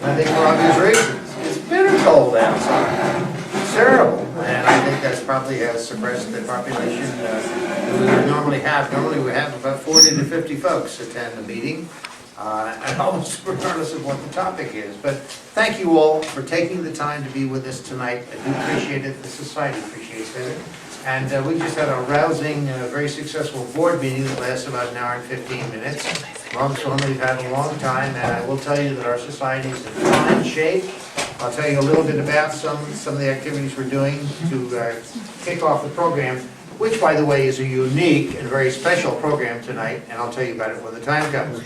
I think for obvious reasons. It's bitter cold outside. It's terrible. And I think that's probably has suppressed the population that we would normally have. Normally we have about 40 to 50 folks attend the meeting, and almost regardless of what the topic is. But thank you all for taking the time to be with us tonight. I do appreciate it. The society appreciates it. And we just had a rousing, very successful board meeting that lasted about an hour and 15 minutes. Longest one we've had in a long time, and I will tell you that our society is in fine shape. I'll tell you a little bit about some of the activities we're doing to kick off the program, which, by the way, is a unique and very special program tonight, and I'll tell you about it when the time comes.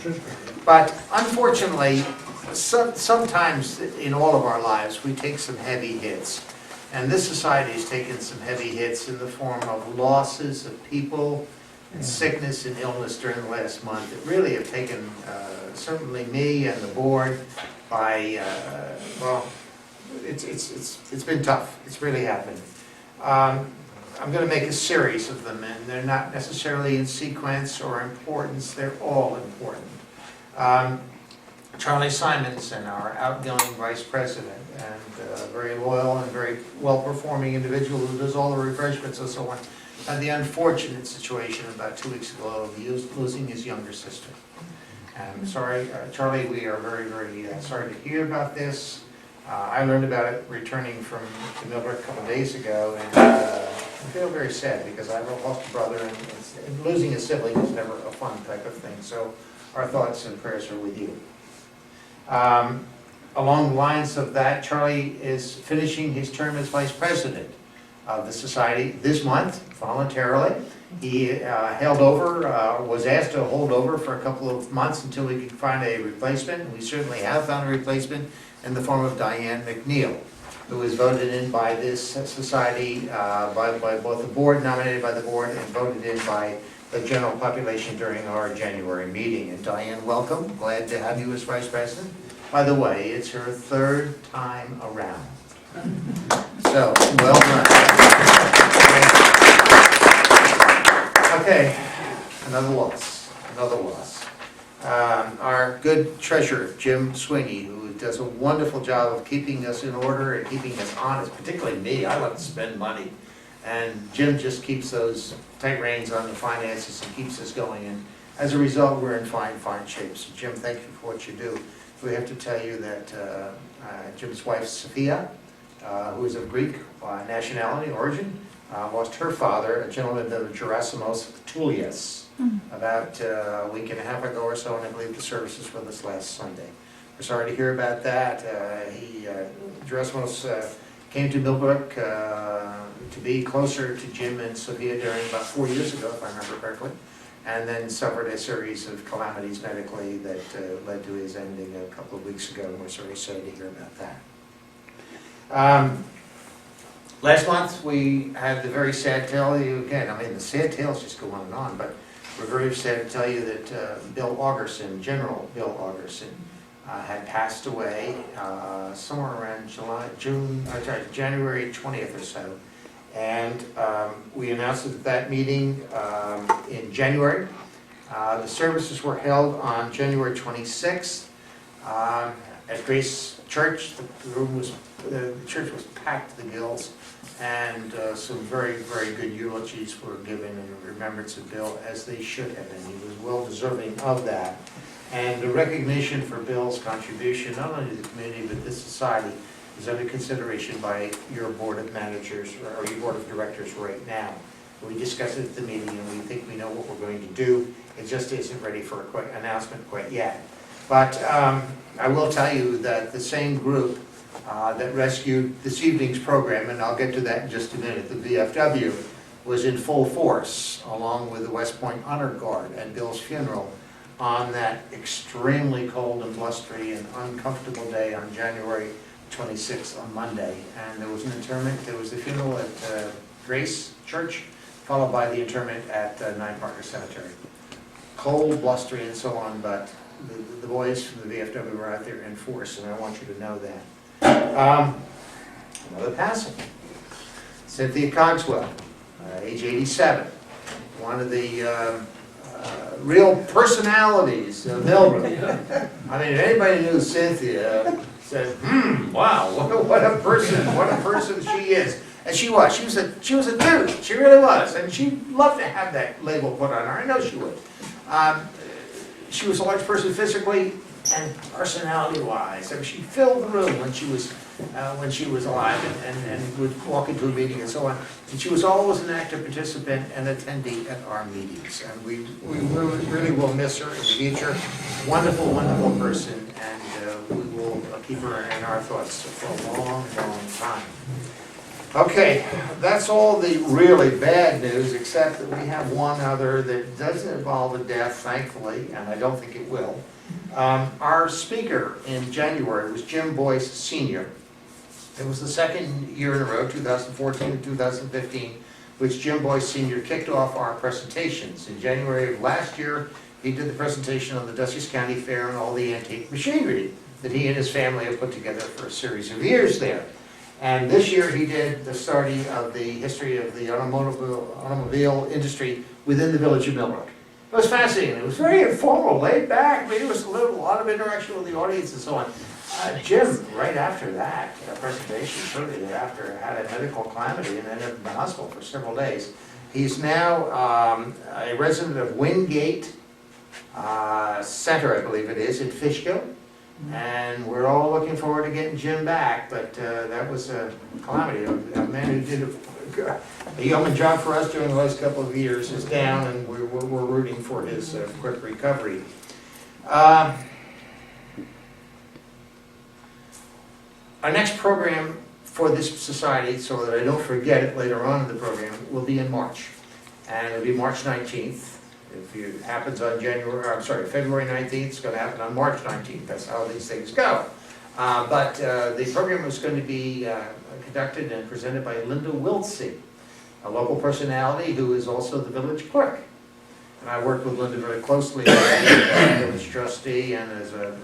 But unfortunately, sometimes in all of our lives, we take some heavy hits. And this society has taken some heavy hits in the form of losses of people and sickness and illness during the last month. It really have taken certainly me and the board by, well, it's been tough. It's really happened. I'm going to make a series of them, and they're not necessarily in sequence or importance. They're all important. Charlie Simonson, our outgoing vice president, and a very loyal and very well-performing individual who does all the refreshments and so on, had the unfortunate situation about 2 weeks ago of losing his younger sister. I'm sorry, Charlie, we are very, very sorry to hear about this. I learned about it returning from Millbrook a couple of days ago, and I feel very sad because I lost a brother, and losing a sibling is never a fun type of thing. So our thoughts and prayers are with you. Along the lines of that, Charlie is finishing his term as vice president of the society this month, voluntarily. He held over, was asked to hold over for a couple of months until we could find a replacement. We certainly have found a replacement in the form of Diane McNeil, who was voted in by this society, by both the board, nominated by the board, and voted in by the general population during our January meeting. And Diane, welcome. Glad to have you as vice president. By the way, it's her third time around. So, well done. Okay, another loss. Our good treasurer, Jim Sweeney, who does a wonderful job of keeping us in order and keeping us honest, particularly me. I like to spend money. And Jim just keeps those tight reins on the finances and keeps us going. And as a result, we're in fine shape. So Jim, thank you for what you do. We have to tell you that Jim's wife, Sophia, who is of Greek nationality, origin, lost her father, a gentleman named Gerasimos Toulias, about a week and a half ago or so, and I believe the service was with us last Sunday. We're sorry to hear about that. Gerasimos came to Millbrook to be closer to Jim and Sophia during about 4 years ago, if I remember correctly, and then suffered a series of calamities medically that led to his ending a couple of weeks ago, and we're sorry to hear about that. Last month we had the very sad tale, again, I mean the sad tales just go on and on, but we're very sad to tell you that Bill Augerson, General Bill Augerson, had passed away somewhere around January 20th or so. And we announced it at that meeting in January. The services were held on January 26th at Grace Church. The church was packed to the gills, and some very, very good eulogies were given in remembrance of Bill, as they should have been. He was well deserving of that. And the recognition for Bill's contribution, not only to the community, but this society, is under consideration by your board of managers or your board of directors right now. We discussed it at the meeting, and we think we know what we're going to do. It just isn't ready for a quick announcement quite yet. But I will tell you that the same group that rescued this evening's program, and I'll get to that in just a minute, the VFW, was in full force along with the West Point Honor Guard at Bill's funeral on that extremely cold and blustery and uncomfortable day on January 26th, on Monday. And there was an interment, there was the funeral at Grace Church, followed by the interment at Nine Partner Cemetery. Cold, blustery, and so on, but the boys from the VFW were out there in force, and I want you to know that. Another passing. Cynthia Cogswell, age 87, one of the real personalities of Millbrook. I mean, if anybody knew Cynthia, said, wow, what a person she is. And she was a dude, she really was, and she'd love to have that label put on her, I know she would. She was a large person physically and personality-wise. I mean, she filled the room when she was alive and would walk into a meeting and so on. And she was always an active participant and attendee at our meetings. And we really will miss her in the future. Wonderful, wonderful person, and we will keep her in our thoughts for a long, long time. Okay, that's all the really bad news, except that we have one other that doesn't involve a death, thankfully, and I don't think it will. Our speaker in January was Jim Boyce Sr. It was the second year in a row, 2014 and 2015, which Jim Boyce Sr. kicked off our presentations. In January of last year, he did the presentation on the Dutchess County Fair and all the antique machinery that he and his family have put together for a series of years there. And this year he did the study of the history of the automobile industry within the village of Millbrook. It was fascinating. It was very informal, laid back. Maybe there was a lot of interaction with the audience and so on. Jim, right after that presentation, shortly thereafter, had a medical calamity and ended up in the hospital for several days. He's now a resident of Wingate Center, I believe it is, in Fishkill. And we're all looking forward to getting Jim back, but that was a calamity. A man who did a yeoman job for us during the last couple of years is down, and we're rooting for his quick recovery. Our next program for this society, so that I don't forget it later on in the program, will be in March. And it'll be March 19th. If it happens on February 19th, it's going to happen on March 19th. That's how these things go. But the program is going to be conducted and presented by Linda Wiltsey, a local personality who is also the village clerk. And I worked with Linda very closely as a village trustee and as a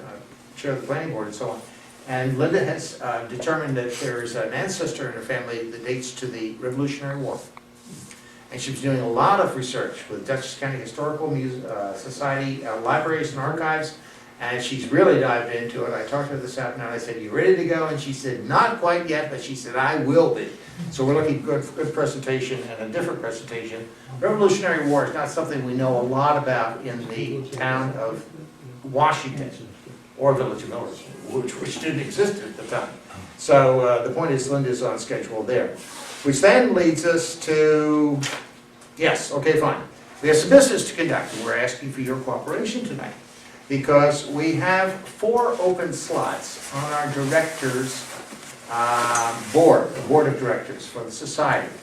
chair of the planning board and so on. And Linda has determined that there's an ancestor in her family that dates to the Revolutionary War. And she was doing a lot of research with Dutchess County Historical Society libraries and archives, and she's really dived into it. I talked to her this afternoon, I said, "You ready to go?" And she said, "Not quite yet," but she said, "I will be." So we're looking good for good presentation and a different presentation. Revolutionary War is not something we know a lot about in the town of Washington or Village of Millbrook, which didn't exist at the time. So the point is Linda's on schedule there. Which then leads us to, yes, okay, fine. We have some business to conduct, and we're asking for your cooperation tonight. Because we have 4 open slots on our directors' board, the board of directors for the society.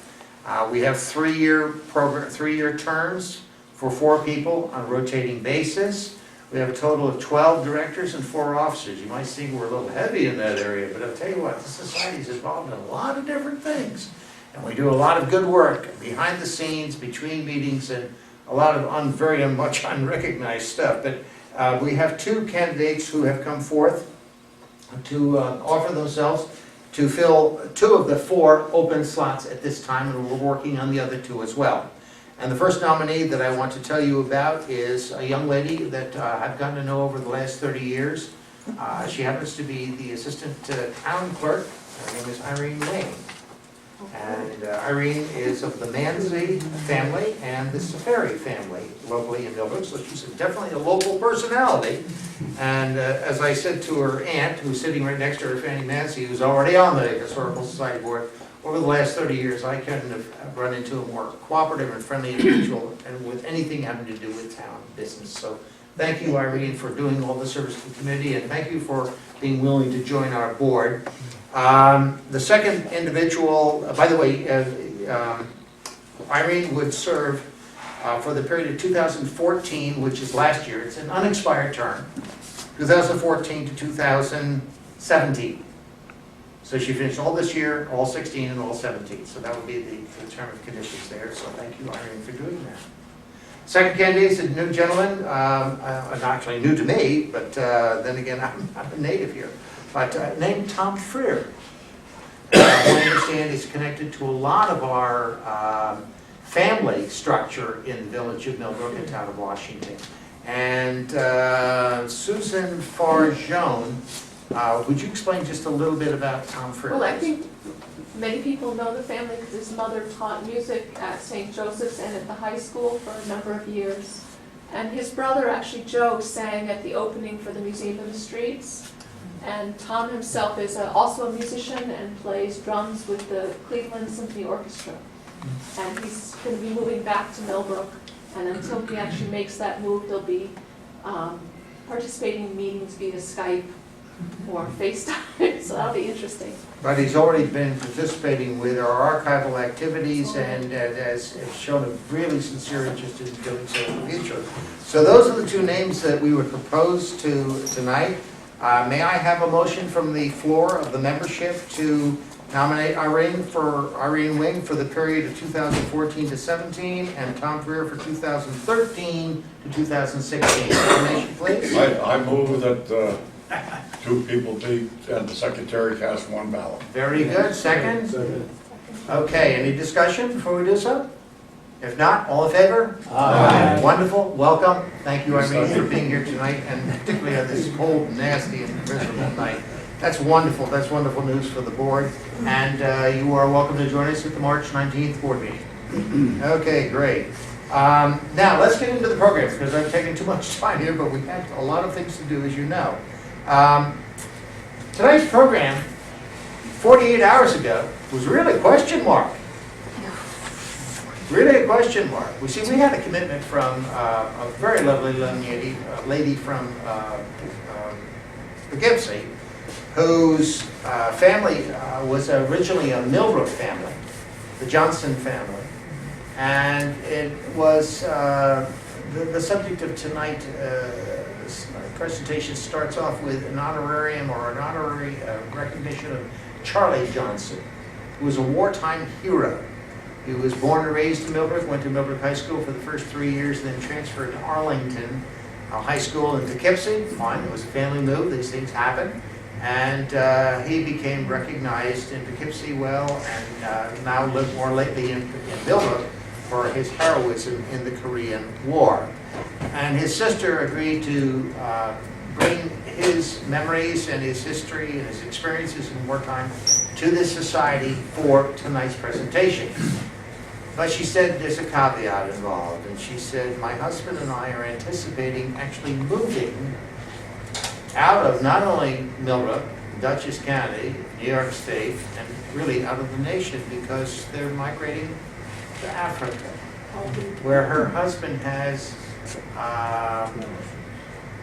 We have 3-year terms for 4 people on a rotating basis. We have a total of 12 directors and 4 officers. You might think we're a little heavy in that area, but I'll tell you what, the society is involved in a lot of different things. And we do a lot of good work behind the scenes, between meetings, and a lot of very much unrecognized stuff. But we have 2 candidates who have come forth to offer themselves to fill 2 of the 4 open slots at this time, and we're working on the other 2 as well. And the first nominee that I want to tell you about is a young lady that I've gotten to know over the last 30 years. She happens to be the assistant town clerk. Her name is Irene Lane. And Irene is of the Manzi family and the Safari family locally in Millbrook, so she's definitely a local personality. And as I said to her aunt, who's sitting right next to her, Fanny Manzi, who's already on the Historical Society board, over the last 30 years, I couldn't have run into a more cooperative and friendly individual and with anything having to do with town business. So thank you, Irene, for doing all the service to the committee, and thank you for being willing to join our board. The second individual, by the way, Irene would serve for the period of 2014, which is last year. It's an unexpired term, 2014 to 2017. So she finished all this year, all 16, and all 17. So that would be the term of conditions there. So thank you, Irene, for doing that. Second candidate is a new gentleman, not actually new to me, but then again, I'm a native here. But named Tom Freer, who I understand is connected to a lot of our family structure in the village of Millbrook and town of Washington. And Susan Farjone Would you explain just a little bit about Tom Freer? Well, I think many people know the family because his mother taught music at St. Joseph's and at the high school for a number of years. And his brother, actually Joe, sang at the opening for the Museum of the Streets. And Tom himself is also a musician and plays drums with the Cleveland Symphony Orchestra. And he's going to be moving back to Millbrook. And until he actually makes that move, they'll be participating in meetings via Skype or FaceTime, so that'll be interesting. But he's already been participating with our archival activities and has shown a really sincere interest in doing so in the future. So those are the two names that we would propose to tonight. May I have a motion from the floor of the membership to nominate Irene Wing for the period of 2014 to 17 and Tom Freer for 2013 to 2016. Nomination, please. I move that two people be, and the secretary cast one ballot. Very good. Second? Second. Okay, any discussion before we do so? If not, all in favor? Aye. Wonderful, welcome. Thank you, Irene, for being here tonight, and particularly on this cold, nasty, and miserable night. That's wonderful news for the board, and you are welcome to join us at the March 19th board meeting. Okay, great. Now, let's get into the program, because I've taken too much time here, but we have a lot of things to do, as you know. Tonight's program, 48 hours ago, was really a question mark. Really a question mark. We had a commitment from a very lovely young lady from Poughkeepsie, whose family was originally a Millbrook family, the Johnson family. And it was the subject of tonight's presentation starts off with an honorarium or an honorary recognition of Charlie Johnson, who was a wartime hero. He was born and raised in Millbrook, went to Millbrook High School for the first 3 years, then transferred to Arlington High School in Poughkeepsie. Fine, it was a family move, these things happen. And he became recognized in Poughkeepsie well, and now lived more lately in Millbrook for his heroism in the Korean War. And his sister agreed to bring his memories and his history and his experiences in wartime to this society for tonight's presentation. But she said there's a caveat involved, and she said, my husband and I are anticipating actually moving out of not only Millbrook, Dutchess County, New York State, and really out of the nation, because they're migrating to Africa, where her husband has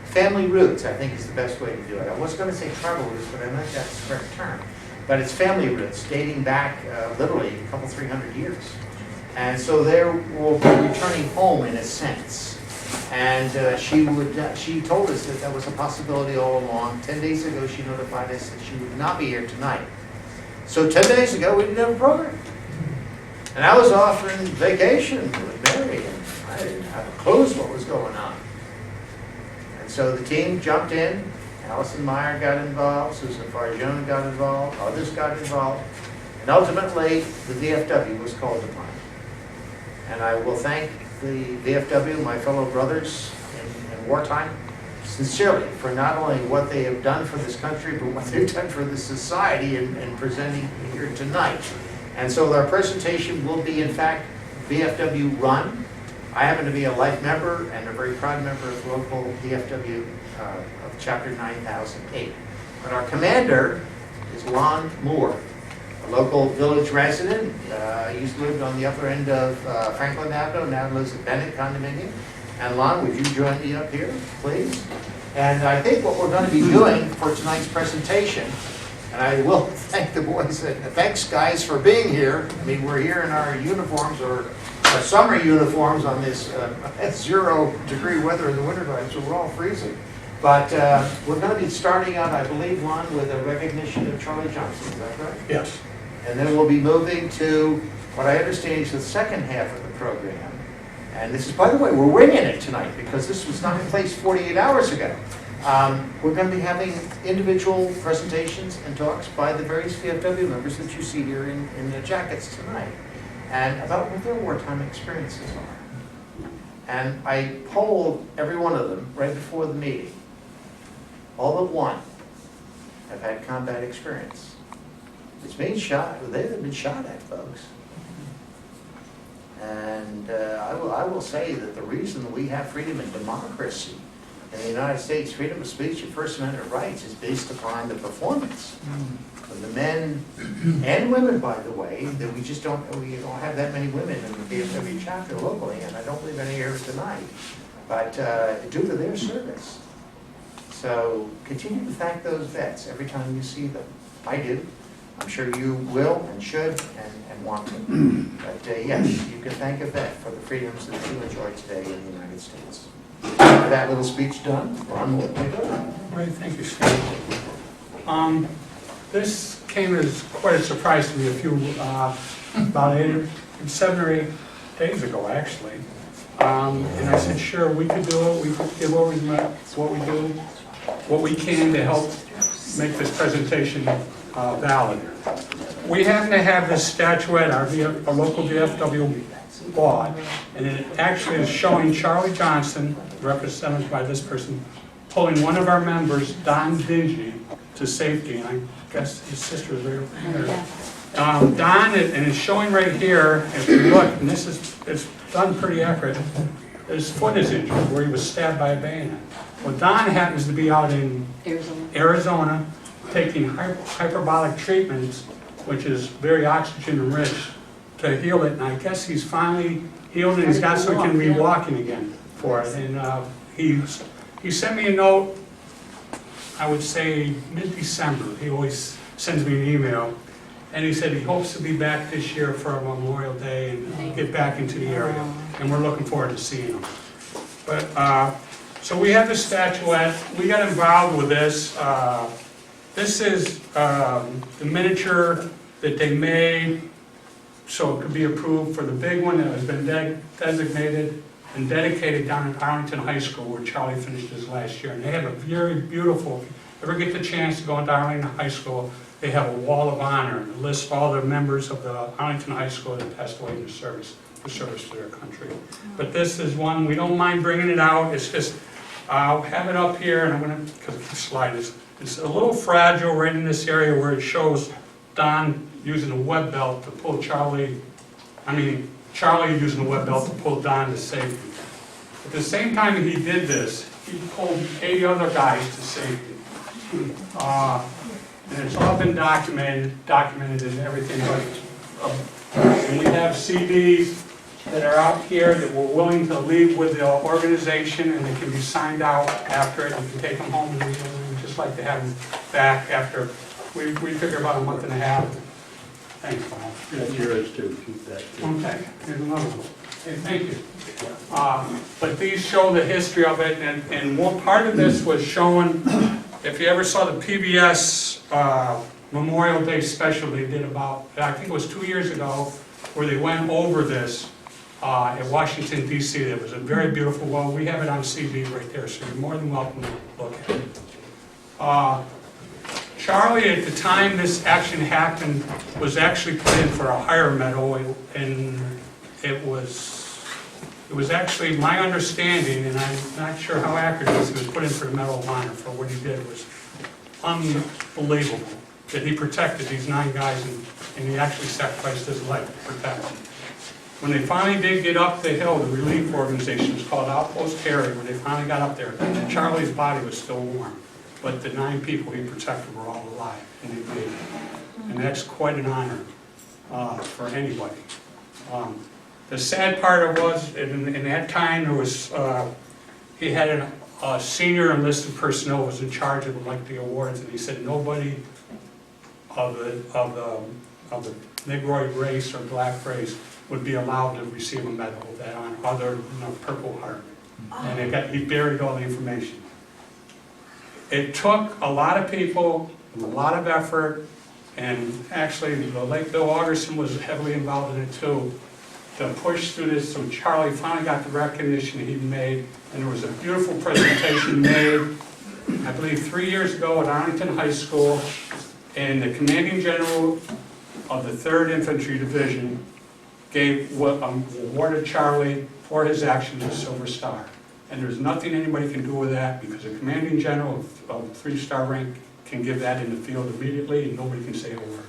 family roots, I think is the best way to do it. I was going to say tribal roots, but I don't think that's the correct term. But it's family roots dating back literally a couple, 300 years. And so they will be returning home in a sense. And she told us that was a possibility all along. 10 days ago, she notified us that she would not be here tonight. So 10 days ago, we didn't have a program. And I was off on vacation with Mary, and I didn't have a clue what was going on. And so the team jumped in. Allison Meyer got involved, Susan Farjone got involved, others got involved, and ultimately the VFW was called upon. And I will thank the VFW, my fellow brothers in wartime, sincerely for not only what they have done for this country, but what they've done for this society in presenting here tonight. And so our presentation will be, in fact, VFW run. I happen to be a life member and a very proud member of local VFW of Chapter 9008. But our commander is Lon Moore, a local village resident. He used to live on the upper end of Franklin Avenue, now lives at Bennett Condominium. And Lon, would you join me up here, please? And I think what we're going to be doing for tonight's presentation, and I will thank the boys, thanks guys for being here. I mean, we're here in our uniforms, or our summer uniforms on this 0-degree weather in the wintertime, so we're all freezing. But we're going to be starting out, I believe, Lon, with a recognition of Charlie Johnson, is that right? Yes. And then we'll be moving to what I understand is the second half of the program. And this is, by the way, we're winging it tonight because this was not in place 48 hours ago. We're going to be having individual presentations and talks by the various VFW members that you see here in the jackets tonight, and about what their wartime experiences are. And I polled every one of them right before the meeting, all but one. have had combat experience. It's being shot, they've been shot at, folks. And I will say that the reason we have freedom and democracy in the United States, freedom of speech and First Amendment rights, is based upon the performance of the men and women, by the way, that we don't have that many women in the VFW chapter locally, and I don't believe any here tonight, but due to their service. So continue to thank those vets every time you see them. I do. I'm sure you will and should and want to. But yes, you can thank a vet for the freedoms that you enjoy today in the United States. With that little speech done, Ron will take over. Great, thank you, Steve. This came as quite a surprise to me about 7 or 8 days ago, actually. And I said, sure, we could do it. We could give over what we do, what we can to help make this presentation valid. We happen to have this statuette our local VFW bought, and it actually is showing Charlie Johnson, represented by this person, pulling one of our members, Don Dingy, to safety. And I guess his sister is right over here. Don, and it's showing right here, if you look, and this is it's done pretty accurate, his foot is injured where he was stabbed by a bayonet. Well, Don happens to be out in Arizona taking hyperbolic treatments, which is very oxygen rich, to heal it. And I guess he's finally healed and he's got so he can be walking again for it. And he sent me a note, I would say mid-December. He always sends me an email. And he said he hopes to be back this year for Memorial Day and get back into the area. And we're looking forward to seeing him. But so we have the statuette. We got involved with this. This is the miniature that they made so it could be approved for the big one that has been designated and dedicated down at Arlington High School where Charlie finished his last year. And they have a very beautiful, if you ever get the chance to go into Arlington High School, they have a wall of honor and list all the members of the Arlington High School that passed away in their service, for service to their country. But this is one, we don't mind bringing it out. It's just, I'll have it up here, and I'm going to, because the slide is, it's a little fragile right in this area where it shows Don using a web belt to pull Charlie using a web belt to pull Don to safety. At the same time he did this, he pulled 80 other guys to safety. And it's all been documented and everything. And we have CDs that are out here that we're willing to leave with the organization, and they can be signed out after it. You can take them home and read them. We'd just like to have them back after, we figure about a month and a half. Thanks, Paul. That's yours too, keep that too. Okay, here's another one. Okay, thank you. But these show the history of it, and one part of this was showing, if you ever saw the PBS Memorial Day special they did about, I think it was 2 years ago, where they went over this at Washington, D.C. It was a very beautiful well. We have it on CD right there, so you're more than welcome to look at it. Charlie, at the time this action happened, was actually put in for a higher medal, and it was actually my understanding, and I'm not sure how accurate it is, he was put in for the Medal of Honor for what he did. It was unbelievable that he protected these 9 guys, and he actually sacrificed his life to protect them. When they finally did get up the hill, the relief organization was called Outpost Harry. When they finally got up there, Charlie's body was still warm, but the 9 people he protected were all alive, and they made it. And that's quite an honor for anybody. The sad part of it was, in that time, there was he had a senior enlisted personnel was in charge of like the awards, and he said nobody of the Negroid race or black race would be allowed to receive a medal of that honor, other than a Purple Heart. And he buried all the information. It took a lot of people, a lot of effort, and actually the late Bill Augerson was heavily involved in it too, to push through this, so Charlie finally got the recognition he made, and there was a beautiful presentation made, I believe 3 years ago at Arlington High School, and the commanding general of the 3rd Infantry Division awarded Charlie for his actions a Silver Star. And there's nothing anybody can do with that, because the commanding general of 3-star rank can give that in the field immediately, and nobody can say a word.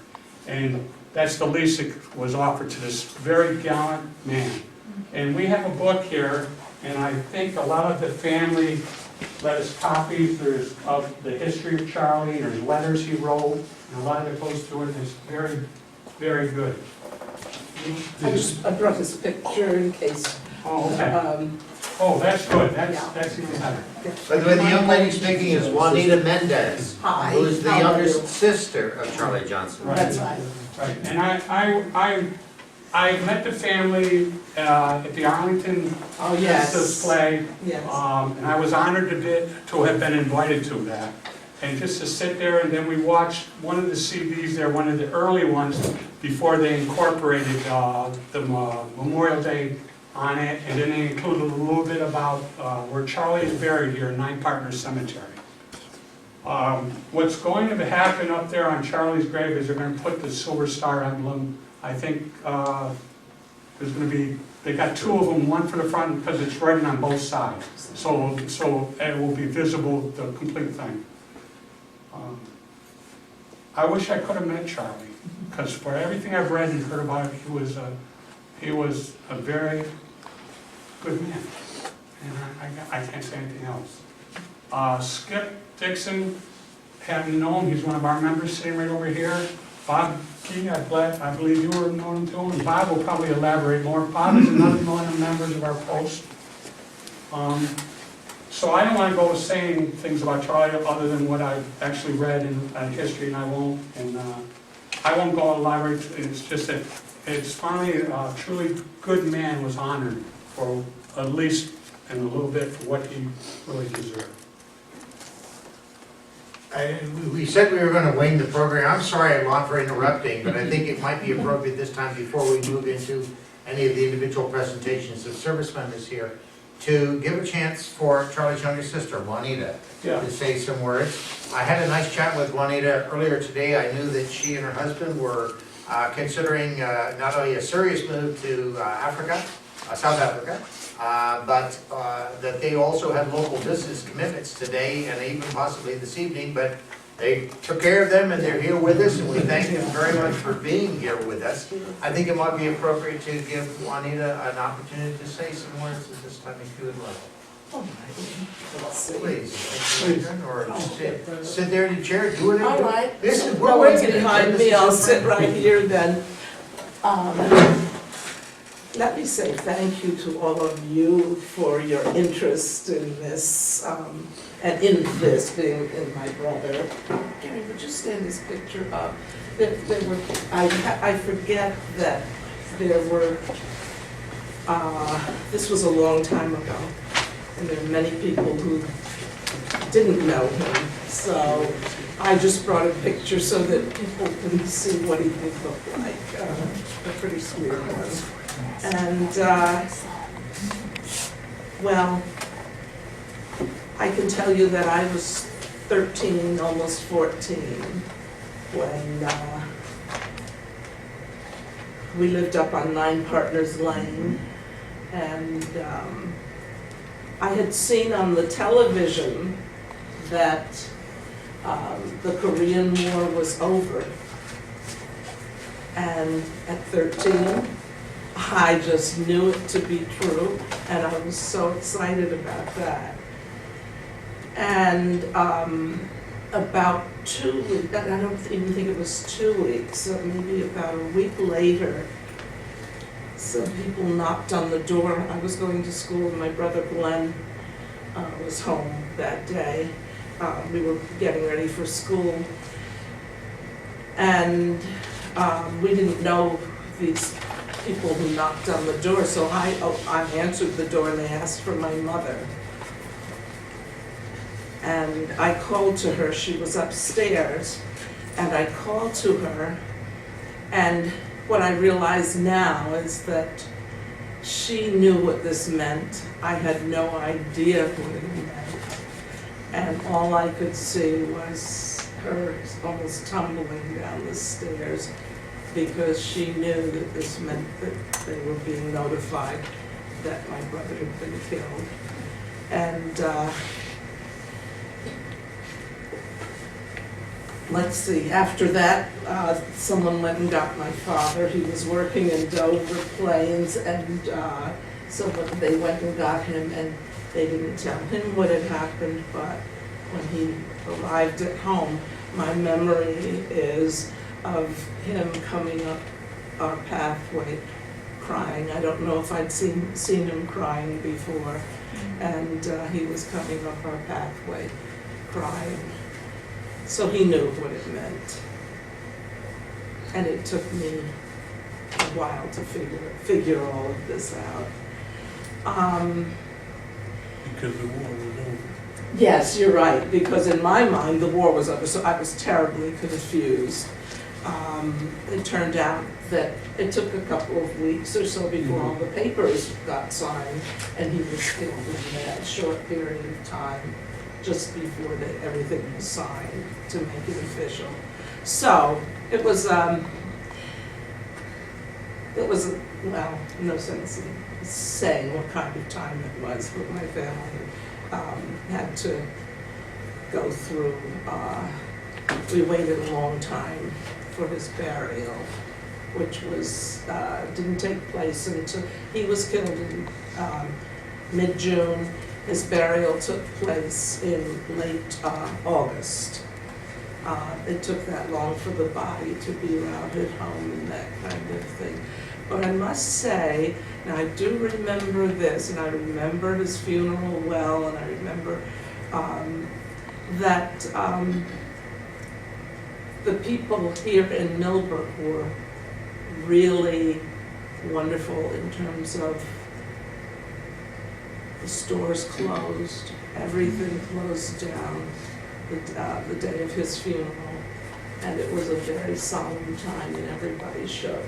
And that's the least that was offered to this very gallant man. And we have a book here, and I think a lot of the family let us copies. There's of the history of Charlie, there's letters he wrote, and a lot of it goes through it, and it's very, very good. I brought this picture in case. Oh, okay. Oh, that's good, that's even better. By the way, the young lady speaking is Juanita Mendez, Hi. who is the How are youngest you? sister of Charlie Johnson. Right. That's right. Right, and I met the family at the Arlington Oh, yes. display, Yes. and I was honored to have been invited to that. And just to sit there, and then we watched one of the CDs there, one of the early ones, before they incorporated the Memorial Day on it, and then they included a little bit about where Charlie is buried here in Nine Partners Cemetery. What's going to happen up there on Charlie's grave is they're going to put the Silver Star emblem. I think there's going to be, they got two of them, one for the front because it's written on both sides. So it will be visible, the complete thing. I wish I could have met Charlie, because for everything I've read and heard about him, he was a very good man. And I can't say anything else. Skip Dixon, haven't known, he's one of our members sitting right over here. Bob Key, I believe you were known him too, and Bob will probably elaborate more. Bob is another one of the members of our post. So I don't want to go saying things about Charlie other than what I've actually read in history, and I won't. And I won't go elaborate. It's just that it's finally a truly good man was honored for at least and a little bit for what he really deserved. We said we were going to wing the program. I'm sorry, Lon, for interrupting, but I think it might be appropriate this time before we move into any of the individual presentations of service members here to give a chance for Charlie's younger sister, Juanita, to say some words. I had a nice chat with Juanita earlier today. I knew that she and her husband were considering not only a serious move to Africa, South Africa, but that they also had local business commitments today and even possibly this evening, but they took care of them and they're here with us, and we thank them very much for being here with us. I think it might be appropriate to give Juanita an opportunity to say some words at this time if you would like. All right. Let's see. Please, or sit there in the chair, do whatever. All right. This is, No we're one's waiting. behind me, I'll sit right here then. Let me say thank you to all of you for your interest in this, and in this being in my brother. Gary, would you stand this picture up? There were, I forget that there were, this was a long time ago, and there are many people who didn't know him. So I just brought a picture so that people can see what he did look like, a pretty sweet one. And, well, I can tell you that I was 13, almost 14, when we lived up on Nine Partners Lane, and I had seen on the television that the Korean War was over, and at 13, I just knew it to be true, and I was so excited about that. And about 2 weeks, I don't even think it was 2 weeks, so maybe about a week later, some people knocked on the door. I was going to school, and my brother Glenn was home that day. We were getting ready for school, and we didn't know these people who knocked on the door, so I answered the door, and they asked for my mother. And I called to her. She was upstairs, and I called to her, and what I realize now is that she knew what this meant. I had no idea what it meant, and all I could see was her almost tumbling down the stairs, because she knew that this meant that they were being notified that my brother had been killed. And let's see, after that, someone went and got my father. He was working in Dover Plains, and they went and got him, and they didn't tell him what had happened, but when he arrived at home, my memory is of him coming up our pathway crying. I don't know if I'd seen him crying before, and he was coming up our pathway crying. So he knew what it meant. And it took me a while to figure all of this out. Because the war was over. Yes, you're right, because in my mind, the war was over, so I was terribly confused. It turned out that it took a couple of weeks or so before all the papers got signed, and he was killed in that short period of time, just before everything was signed to make it official. So, it was, well, no sense in saying what kind of time it was, but my family had to go through, we waited a long time for his burial, which was, didn't take place until, he was killed in mid-June. His burial took place in late August. It took that long for the body to be routed home and that kind of thing. But I must say, and I do remember this, and I remember his funeral well, and I remember that the people here in Millbrook were really wonderful in terms of the stores closed, everything closed down the day of his funeral. And it was a very solemn time, and everybody showed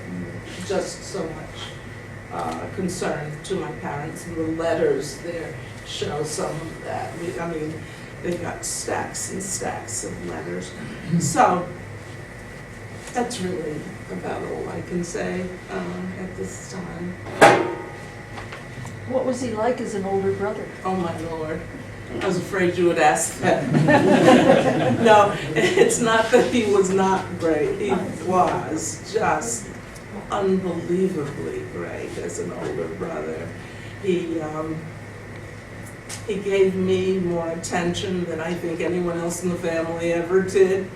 just so much concern to my parents, and the letters there show some of that. I mean, they got stacks and stacks of letters. So that's really about all I can say at this time. What was he like as an older brother? Oh my Lord. I was afraid you would ask that. No, it's not that he was not great. He was just unbelievably great as an older brother. He gave me more attention than I think anyone else in the family ever did.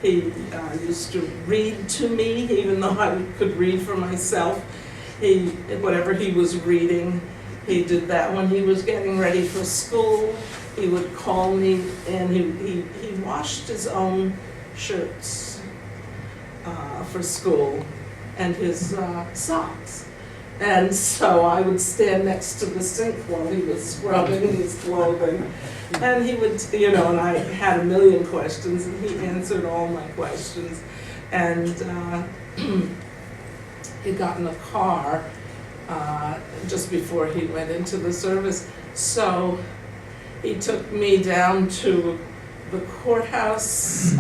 He used to read to me, even though I could read for myself. Whatever he was reading, he did that when he was getting ready for school. He would call me, and he washed his own shirts for school and his socks. And so I would stand next to the sink while he was scrubbing his clothing. And he would, and I had a million questions, and he answered all my questions. And he got in a car just before he went into the service. So he took me down to the courthouse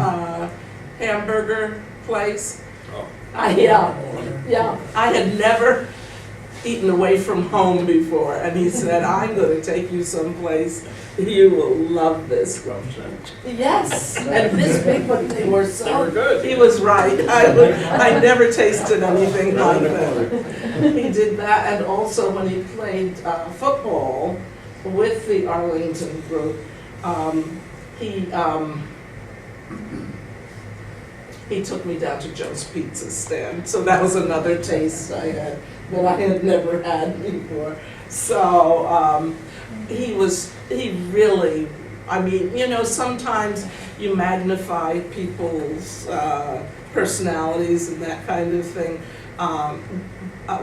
hamburger place. Oh. Yeah. I had never eaten away from home before, and he said, I'm going to take you someplace. You will love this. Yes, and this big one, they were good. He was right. I never tasted anything like that. He did that, and also when he played football with the Arlington group, he took me down to Joe's Pizza Stand. So that was another taste I had that I had never had before. So he really, sometimes you magnify people's personalities and that kind of thing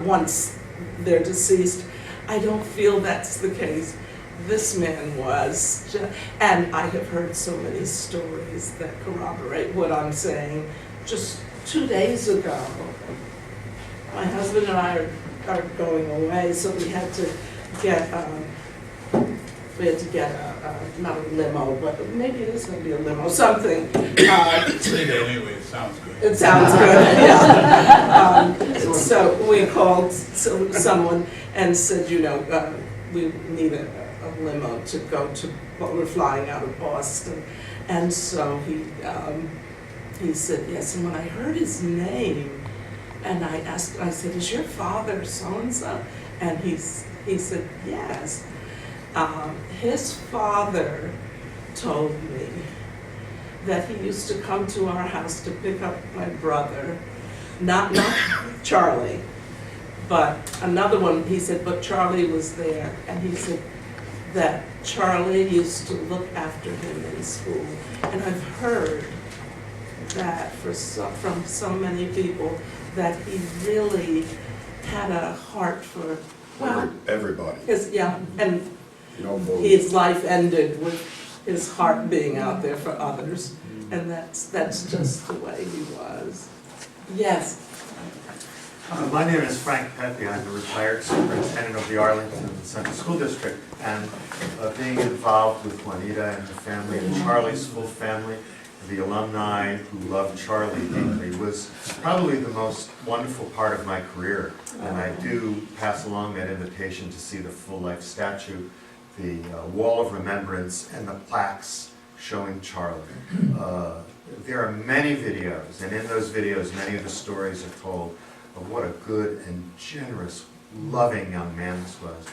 once they're deceased. I don't feel that's the case. This man was, and I have heard so many stories that corroborate what I'm saying. Just 2 days ago, my husband and I are going away, so we had to get not a limo, but maybe it is going to be a limo, something. Say that anyway, it sounds good. It sounds good, yeah. So we called someone and said, we need a limo to go to, we're flying out of Boston. And so he said, yes. And when I heard his name, and I said, is your father so-and-so? And he said, yes. His father told me that he used to come to our house to pick up my brother, not Charlie, but another one. He said, but Charlie was there, and he said that Charlie used to look after him in school. And I've heard that from so many people that he really had a heart for, well, Everybody, and you know, both. his life ended with his heart being out there for others, and that's just the way he was. Yes. My name is Frank Pepe. I'm the retired superintendent of the Arlington Central School District, and being involved with Juanita and the family and Charlie's full family, the alumni who loved Charlie deeply, was probably the most wonderful part of my career. And I do pass along that invitation to see the full-life statue, the wall of remembrance, and the plaques showing Charlie. There are many videos, and in those videos, many of the stories are told of what a good and generous, loving young man this was.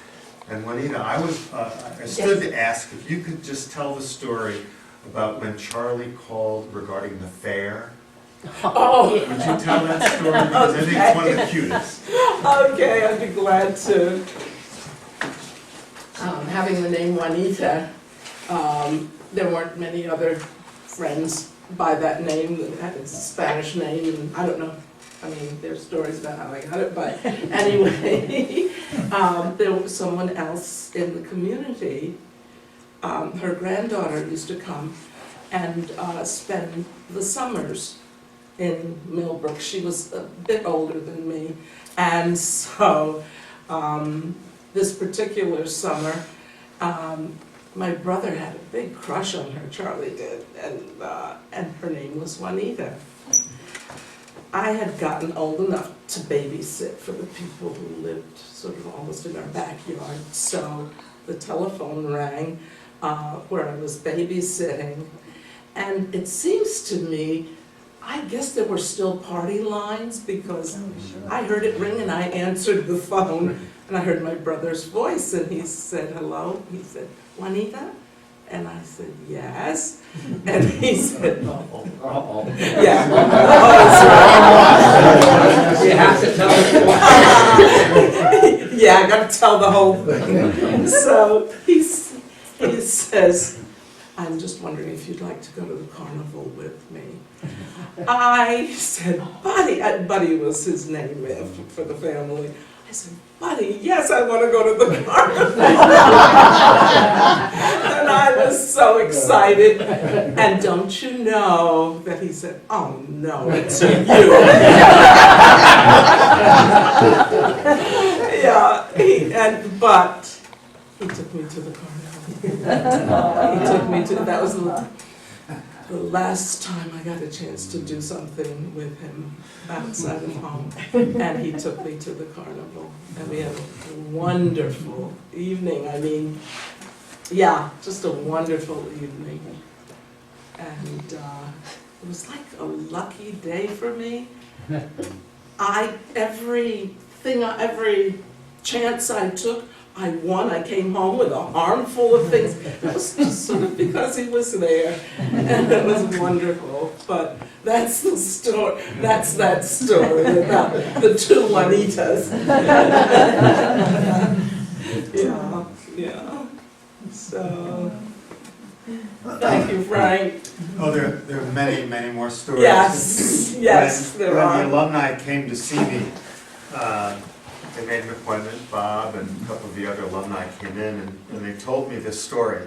And Juanita, I stood to ask if you could just tell the story about when Charlie called regarding the fair. Oh, Would you tell that story? Because I think it's one of the cutest. okay, I'd be glad to. Having the name Juanita, there weren't many other friends by that name that had a Spanish name, and I don't know. I mean, there's stories about how I got it, but anyway, there was someone else in the community. Her granddaughter used to come and spend the summers in Millbrook. She was a bit older than me, and so this particular summer, my brother had a big crush on her, Charlie did, and her name was Juanita. I had gotten old enough to babysit for the people who lived sort of almost in our backyard, so the telephone rang where I was babysitting, and it seems to me, I guess there were still party lines, because I heard it ring and I answered the phone, and I heard my brother's voice, and he said, hello? He said, Juanita? And I said, yes. And he said, yeah. You have to tell it. Yeah, I got to tell the whole thing. So he says, I'm just wondering if you'd like to go to the carnival with me. I said, Buddy, Buddy was his name for the family. I said, Buddy, yes, I want to go to the carnival. And I was so excited. And don't you know that he said, oh no, it's you. Yeah, but he took me to the carnival. He took me to, that was the last time I got a chance to do something with him outside of home. And he took me to the carnival. And we had a wonderful evening. I mean, yeah, just a wonderful evening. And it was like a lucky day for me. Every chance I took, I won. I came home with a armful of things. It was just sort of because he was there, and it was wonderful. But that's the story. That's that story about the two Juanitas. Yeah. So, thank you, Frank. Oh, there are many, many more stories. Yes, there when are. the alumni came to see me, they made an appointment, Bob and a couple of the other alumni came in, and they told me this story.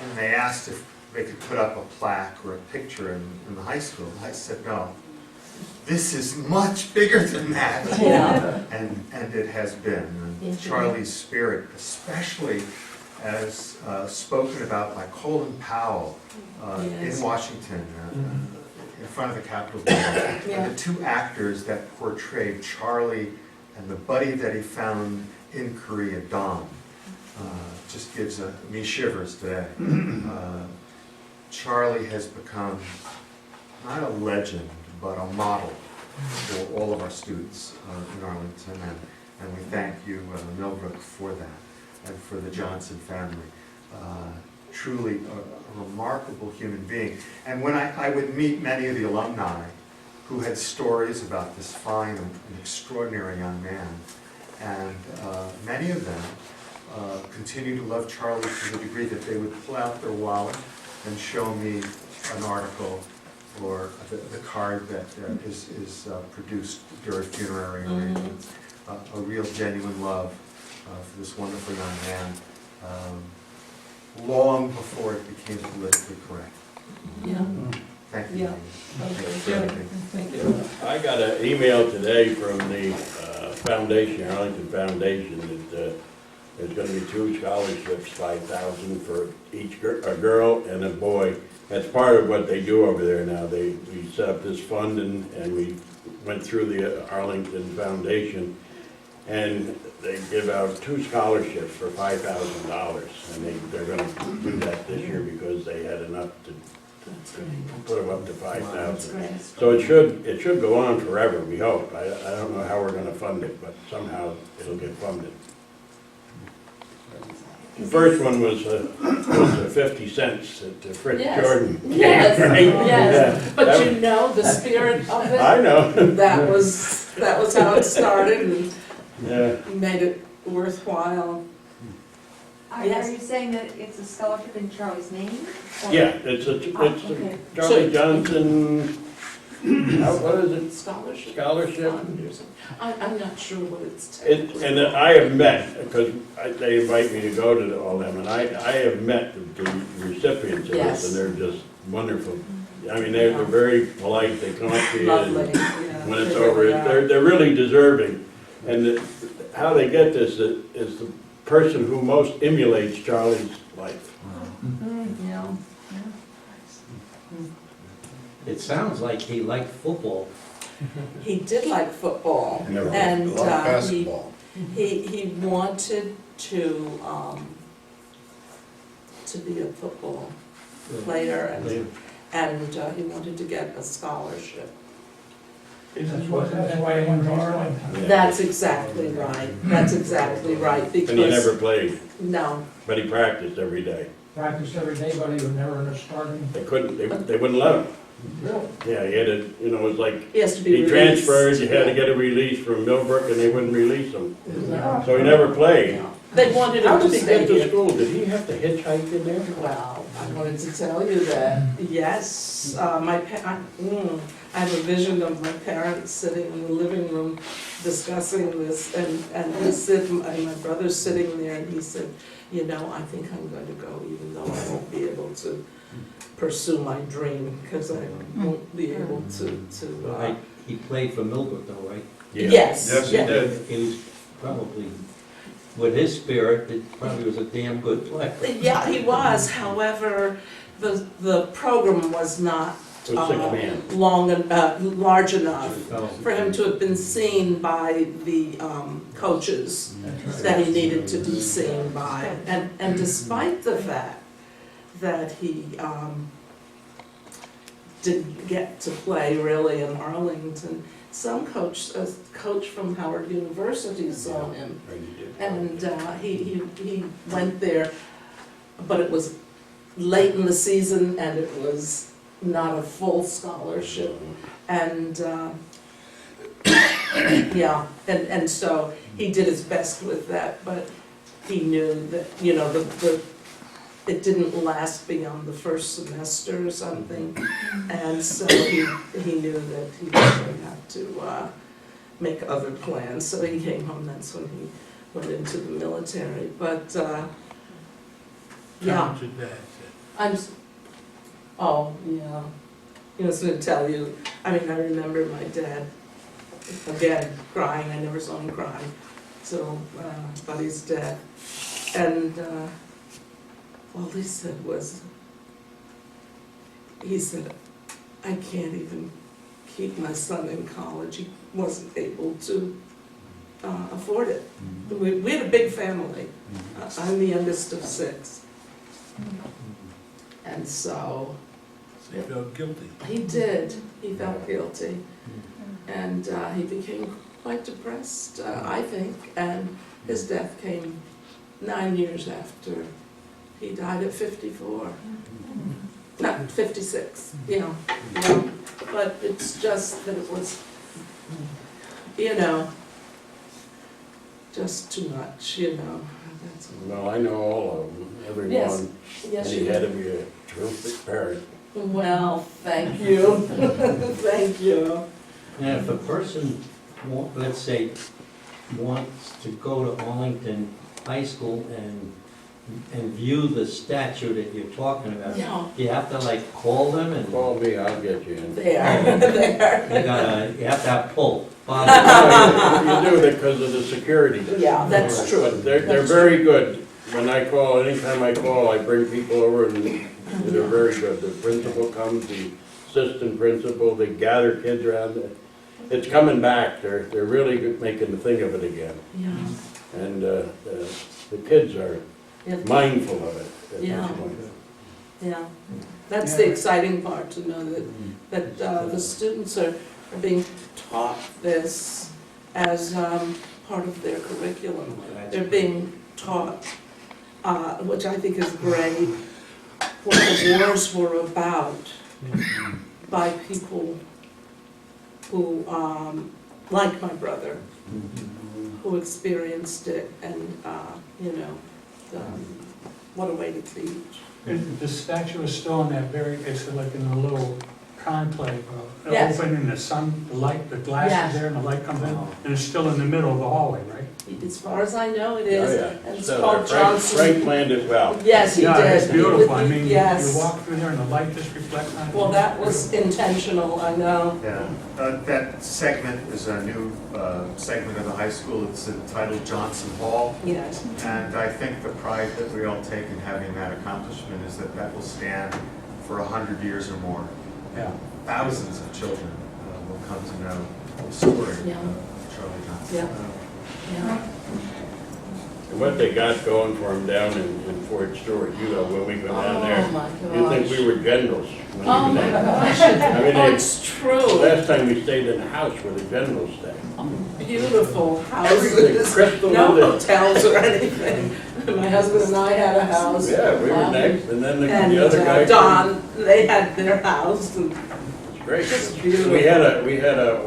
And they asked if they could put up a plaque or a picture in the high school. I said, no, this is much bigger than that. Yeah. And it has been. And Charlie's spirit, especially as spoken about by Colin Powell Yes. in Washington, in front of the Capitol building. Yeah. And the two actors that portrayed Charlie and the buddy that he found in Korea, Dom, just gives me shivers today. Charlie has become not a legend, but a model for all of our students in Arlington, and we thank you, Millbrook, for that, and for the Johnson family. Truly a remarkable human being. And when I would meet many of the alumni who had stories about this fine and extraordinary young man, and many of them continue to love Charlie to the degree that they would pull out their wallet and show me an article or the card that is produced during funerary arrangements. A real genuine love for this wonderful young man, long before it became politically correct. Yeah. Thank you. Yeah. Thank you for everything. Thank you. I got an email today from the foundation, Arlington Foundation, that there's gonna be 2 scholarships, 5,000 for each a girl and a boy. That's part of what they do over there now. We set up this fund and we went through the Arlington Foundation, and they give out 2 scholarships for $5,000, and they're gonna do that this year because they had enough to put them up to 5,000. So it should go on forever, we hope. I don't know how we're gonna fund it, but somehow it'll get funded. The first one was 50 cents at Fritz Yes. Jordan. Yes, Right? yes. Yeah. But That you know the spirit of it. I know. That was how it started and Yeah. made it worthwhile. Are you saying that it's a scholarship in Charlie's name? Or- Yeah, it's okay. Charlie Johnson, what is it? Scholarship. Scholarship? I'm not sure what it's. And I have met, because they invite me to go to all them, and I have met the recipients of Yes. this, and they're just wonderful. I mean, they're very polite, they come up to you, Lovely, and yeah. when it's they over, really are. they're really deserving. And how they get this is the person who most emulates Charlie's life. Yeah. It sounds like he liked football. He did like football, Never and loved basketball. he wanted to be a football player, and he wanted to get a scholarship. That's why he went to Arlington. Yeah. That's exactly right. That's exactly right. Because And he never played, no, but he practiced every day. Practiced every day, but he was never in a starting. They couldn't, they wouldn't let him. Really? Yeah, he had to, it was like, he has to be he released. transferred, you had to get a release from Millbrook, and they wouldn't release him. Yeah. So he never played. Yeah. They wanted How him to did he stay get to here. school? Did he have to hitchhike in there? Well, I wanted to tell you that, yes, I have a vision of my parents sitting in the living room discussing this, and my brother's sitting there, and he said, you know, I think I'm going to go, even though I won't be able to pursue my dream, because I won't be able to. Right, he played for Millbrook though, right? Yes. Yes, he yeah. did. He was probably, with his spirit, it probably was a damn good player. Yeah, he was, however, the program was not It was 6 man. large enough Oh. for him to have been seen by the coaches that he needed to be seen by. And despite the fact that he didn't get to play really in Arlington, some coach, a coach from Howard University saw him. And he went there, but it was late in the season and it was not a full scholarship. And, yeah, and so he did his best with that, but he knew that, you know, it didn't last beyond the first semester or something. And so he knew that he was going to have to make other plans. So he came home, that's when he went into the military. But, yeah. Talented dad, said. I'm, oh, yeah. He was gonna tell you, I mean, I remember my dad, again, crying, I never saw him cry, so, Buddy's death. And, all he said was, he said, I can't even keep my son in college, he wasn't able to afford it. We had a big family, I'm the youngest of 6. And so He felt guilty. He did, he felt guilty. And he became quite depressed, I think, and his death came 9 years after he died at 54. Not 56, you know, but it's just that it was, you know, just too much, you know. That's all. Well, I know all of them, every Yes. one. Yes, And you he had do. to be a terrific parent. Well, thank you. Thank you. And if a person, let's say, wants to go to Arlington High School and view the statue that you're talking about, Yeah. you have to like call them and Call me, I'll get you in. There, there. you have to have pull. You do that because of the security. Yeah, that's true. But they're That's very good. When I call, anytime I call, I bring people over and they're very good. The principal comes, the assistant principal, they gather kids around. It's coming back. They're really making the thing of it again. Yeah. And the kids are Yep. mindful of it at Yeah. this point. Yeah, that's the exciting part, to know that the students are being taught this as part of their curriculum. They're being taught, which I think is great, what the wars were about by people who, like my brother, who experienced it, and, you know, what a way to teach. And the statue is still in that very, it's like in a little conclave, Yes. open in the sun, the light, the glass Yes. is there and the light comes in, and it's still in the middle of the hallway, right? As far as I know, it Oh, is, yeah. and it's So, called Frank Johnson. planned it well. Yes, he did. Yeah, it's beautiful, I mean, Yes. you walk through there and the light just reflects on it. Well, that was intentional, I know. Yeah, that segment is a new segment of the high school. It's entitled Johnson Hall. Yes. And I think the pride that we all take in having that accomplishment is that that will stand for 100 years or more. Yeah. Thousands of children will come to know the story Yeah. of Charlie Johnson. Yeah. Yeah. And what they got going for them down in Fort Stewart, you know, when we go down there, Oh, my you think gosh. we were generals. when we Oh, were my there. gosh. I mean, Oh, it's true. last time we stayed in a house where the generals stayed. Beautiful Everything, houses. crystal No lit. hotels or anything. My husband and I had a house. Yeah, we were next, and then And the other guy. Don, they had their house, and It's great. Just beautiful. We had a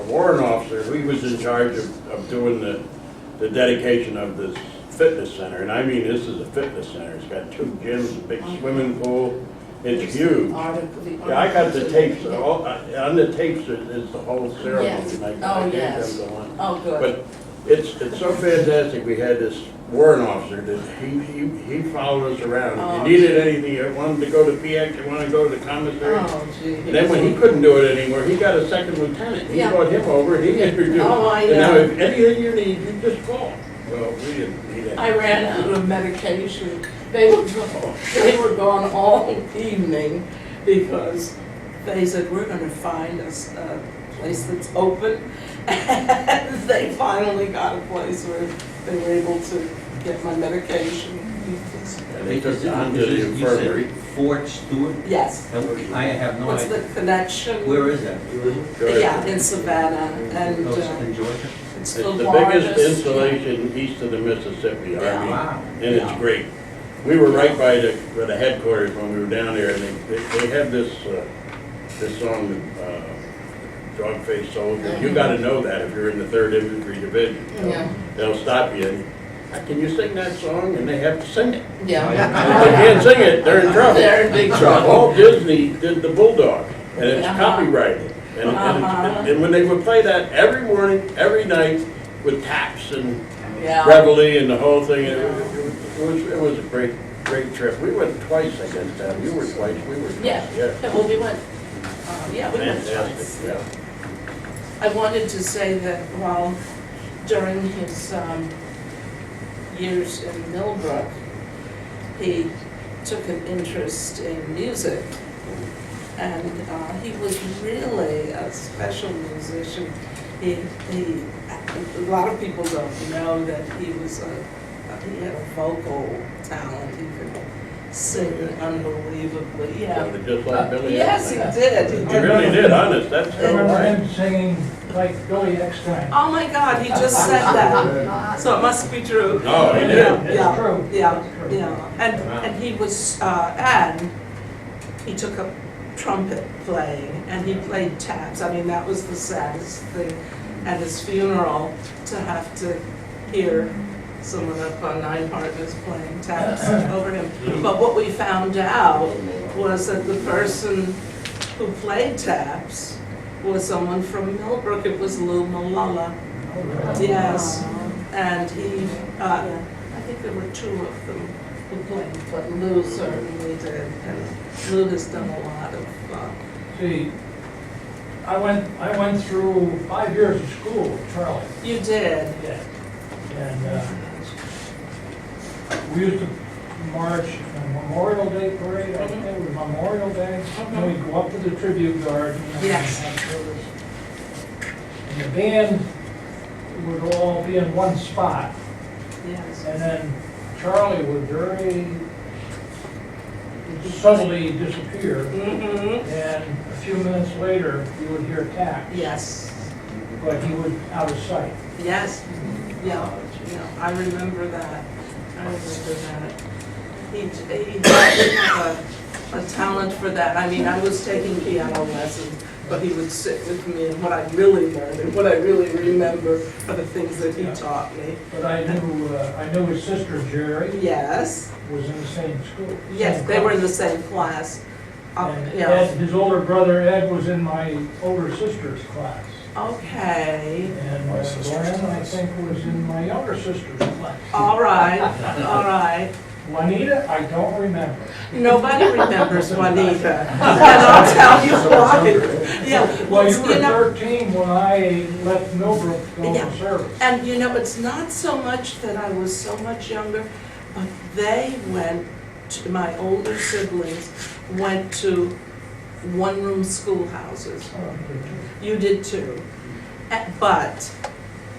warrant officer, he was in charge of doing the dedication of this fitness center, and I mean, this is a fitness center. It's got 2 gyms, a big swimming pool, it's huge. Yeah, I got the tapes, on the tapes is the whole ceremony. Yes. and Oh, I gave yes. them the one. Oh, good. But it's so fantastic, we had this warrant officer that he followed us around. Oh, If you needed anything, you wanted to go to PX, you wanted to go to the commissary. Oh, gee. And then when he couldn't do it anymore, he got a second lieutenant. He Yeah. brought him over, he introduced. Oh, I And now know. if anything you need, you just call. Well, we didn't need it. I ran out of medication. They were gone all evening because they said, we're gonna find us a place that's open. And they finally got a place where they were able to get my medication. And they took it on to the You infirmary. said Fort Stewart? Yes. I have no What's idea. the connection? Where is that? Yeah, in Savannah, and Oh, it's in Georgia? it's It's the the largest. biggest installation east of the Mississippi, Yeah. I mean, Wow. and it's great. We were right by the headquarters when we were down there, and they have this song, Dog-Faced Soldier. You gotta know that if you're in the 3rd Infantry Division. Yeah. They'll stop you and, can you sing that song? And they have to sing it. Yeah. If they can't sing it, they're in trouble. They're in big trouble. Walt Disney did the Bulldog, and it's Uh-huh. copyrighted. And when they would play that every morning, every night, with taps and Yeah. reveille and the whole thing, it was a great trip. We went twice, I guess, Dad. You were twice, we were twice. Yeah. Yeah. Well, we went, yeah, we went twice. Fantastic, yeah. I wanted to say that while during his years in Millbrook, he took an interest in music. And he was really a special musician. A lot of people don't know that he had a vocal talent. He could sing unbelievably, yeah. Sounded just like Billy. Yes, he did, he He did. really did, honest, that's. I remember him singing like Billy Eckstein. Oh my God, he just said that, so it must be true. No, he did. Yeah, It's true. yeah, It's true. yeah, and he was, and he took up trumpet playing, and he played taps. I mean, that was the saddest thing at his funeral, to have to hear someone up on Nine Partners playing taps over him. But what we found out was that the person who played taps was someone from Millbrook. It was Lou Malala. Yes, and he, I think there were two of them who played, but Lou certainly did. And Lou has done a lot of, See, I went through 5 years of school with Charlie. you did. Yeah. And we used to march on Memorial Day parade, I think it was Memorial Day. And we'd go up to the tribute garden. And Yes. have service. And the band would all be in one spot. Yes. And then Charlie would very subtly disappear. Mm-hmm. And a few minutes later, you would hear taps. Yes. But he was out of sight. Yes. Yeah. Yeah. I remember that. I remember that. He had a talent for that. I mean, I was taking piano lessons, but he would sit with me, and what I really learned and what I really remember are the things that he taught me. But I knew his sister Jerry Yes. was in the same school. Yes, same they were in class. the same class. And Yeah. Ed, his older brother Ed was in my older sister's class. Okay. And Glenn, I think, was in my younger sister's class. All right. All right. Juanita, I don't remember. Nobody remembers Juanita, and I'll tell you why. Yeah, Well, you were know, 13 when I left Millbrook to go Yeah. to service. and you know, it's not so much that I was so much younger, but they went, my older siblings went to one-room schoolhouses. You did too. But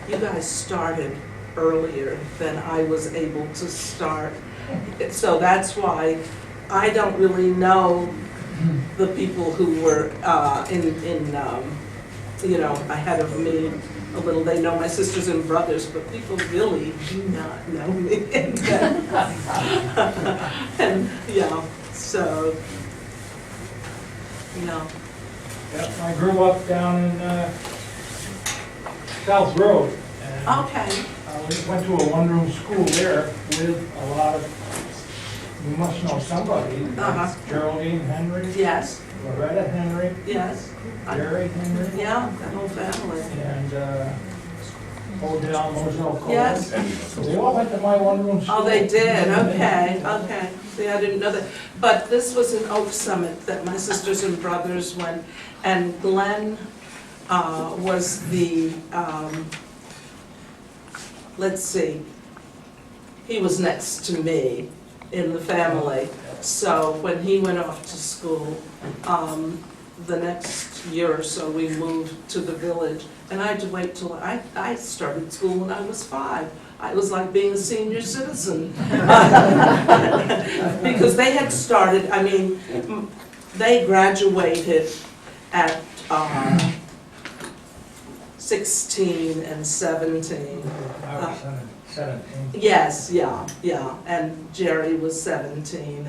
you guys started earlier than I was able to start. So that's why I don't really know the people who were you know, ahead of me a little. They know my sisters and brothers, but people really do not know me. And, yeah, so, you know. Yep, I grew up down in South Road. And Okay. we went to a one-room school there with a lot of, you must know somebody. Uh-huh. Geraldine Henry, Yes, Loretta Henry, yes. Jerry Henry, Yeah, the whole family. and Odell Moselle Cole. Yes. They all went to my one-room school. Oh, they did, okay, okay. See, I didn't know that. But this was in Oak Summit that my sisters and brothers went, and Glenn was the, let's see, he was next to me in the family. So when he went off to school, the next year or so, we moved to the village. And I had to wait till, I started school when I was 5. I was like being a senior citizen. Because they had started, I mean, they graduated at 16 and 17. I was 17. Yes, yeah, yeah, and Jerry was 17,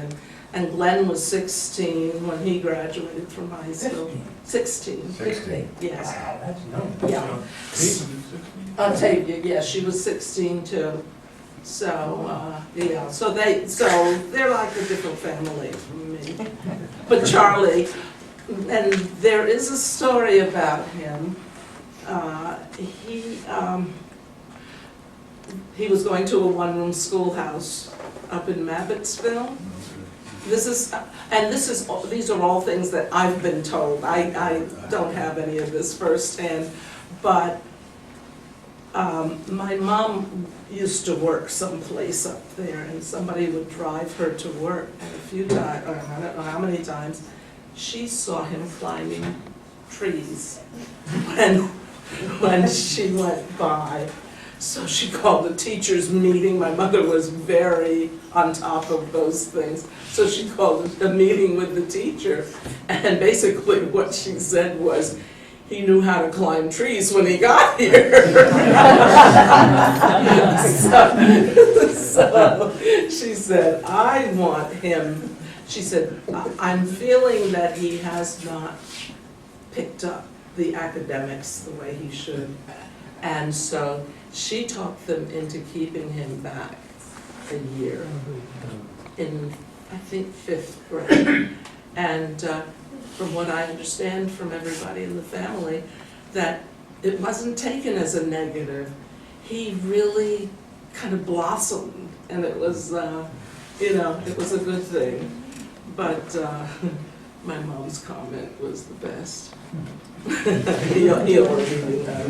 and Glenn was 16 when he graduated from high school. 16. 16. Yes, Wow, that's young. yeah. Octavia, yeah, she was 16 too. So, yeah, so they're like a different family from me. But Charlie, and there is a story about him. He was going to a one-room schoolhouse up in Mabbittsville. These are all things that I've been told. I don't have any of this firsthand, but my mom used to work someplace up there, and somebody would drive her to work, and a few times, or I don't know how many times, she saw him climbing trees when she went by. So she called a teachers' meeting. My mother was very on top of those things. So she called a meeting with the teacher, and basically what she said was, he knew how to climb trees when he got here. So she said, I want him, she said, I'm feeling that he has not picked up the academics the way he should. And so she talked them into keeping him back a year in, I think, 5th grade. And from what I understand from everybody in the family, that it wasn't taken as a negative. He really kind of blossomed, and it was, it was a good thing. But my mom's comment was the best. He already knew how to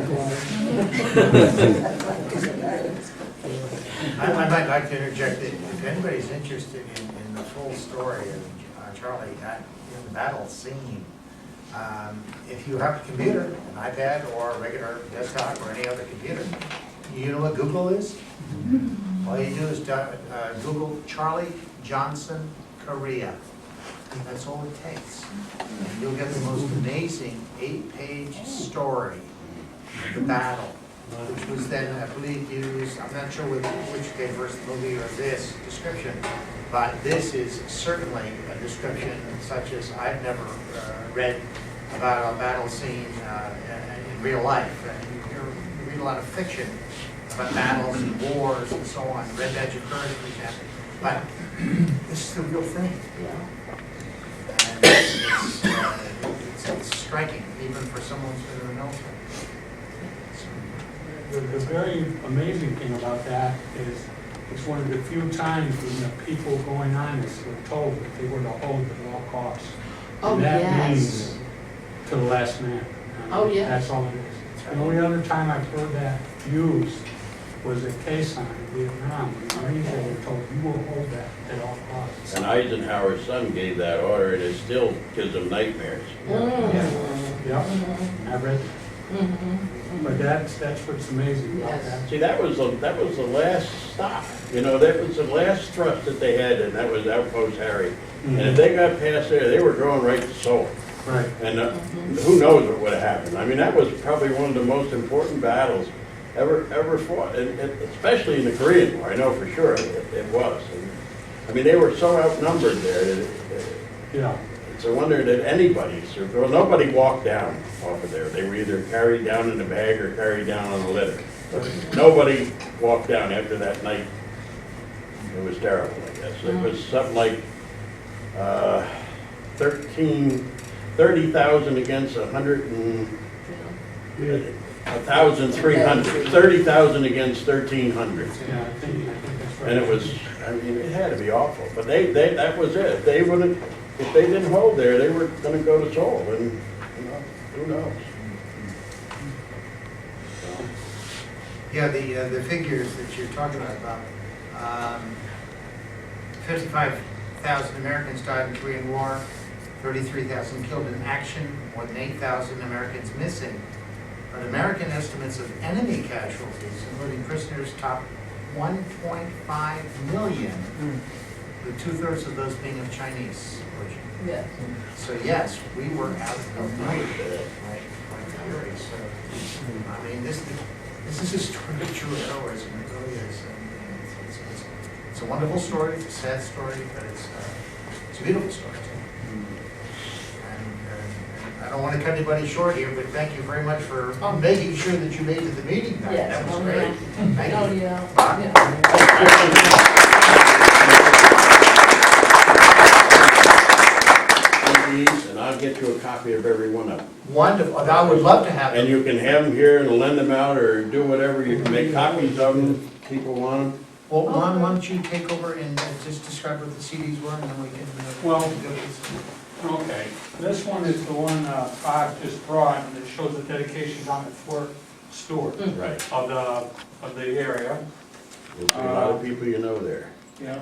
I might like to interject that if anybody's interested in the full story of Charlie at the battle scene, if you have a computer, an iPad or a regular desktop or any other computer, you know what Google is? All you do is Google Charlie Johnson Korea. That's all it takes. And you'll get the most amazing 8-page story of the battle, which was then, I believe, used, I'm not sure which came first, the movie or this description, but this is certainly a description such as I've never read about a battle scene in real life. You read a lot of fiction about battles and wars and so on, Red Badge of Courage, for example, but this is the real thing. And it's striking, even for someone who's been in the military. The very amazing thing about that is it's one of the few times when the people going on this were told that they were to hold at all costs. Oh, And that yes. means to the last man. Oh, yes. That's all it is. The only other time I've heard that used was at Quezon in Vietnam. The Marines were told, you will hold that at all costs. And Eisenhower's son gave that order, and it still gives him nightmares. Yeah, I read that. But that's what's amazing about Yes. that. See, that was the last stop, that was the last thrust that they had, and that was Outpost Harry. And if they got past there, they were going right to Seoul. Right. And who knows what would have happened. I mean, that was probably one of the most important battles ever fought, and especially in the Korean War. I know for sure it was. And, I mean, they were so outnumbered there that Yeah. it's a wonder that anybody survived. Well, nobody walked down off of there. They were either carried down in a bag or carried down on a litter. But nobody walked down after that night. It was terrible, I guess. It was something like 30,000 against 1,300. 30,000 against 1,300. Yeah, I think that's right. And it was, I mean, it had to be awful. But that was it. If they didn't hold there, they were going to go to Seoul, and who knows? Yeah, the figures that you're talking about 55,000 Americans died in the Korean War, 33,000 killed in action, more than 8,000 Americans missing. But American estimates of enemy casualties, including prisoners, top 1.5 million, with 2/3 of those being of Chinese origin. Yes. So yes, we were outnumbered by Fury. So I mean, this is a story of true heroism. It really is. And it's a wonderful story. It's a sad story, but it's a beautiful story too. And I don't want to cut anybody short here, but thank you very much for making sure that you made it to the meeting tonight. Yes. That was great. Thank Oh, you. yeah. Bob? Yeah. And I'll get you a copy of every one of them. Wonderful. I would love to have And them. you can have them here and lend them out or do whatever. You can make copies of them if people want them. Well, Lon, why don't you take over and just describe what the CDs were, and then we can Well- go to this. Okay, this one is the one Bob just brought, and it shows the dedication down at Fort Stewart Right. of the area. You'll see a lot of people you know there. Yeah.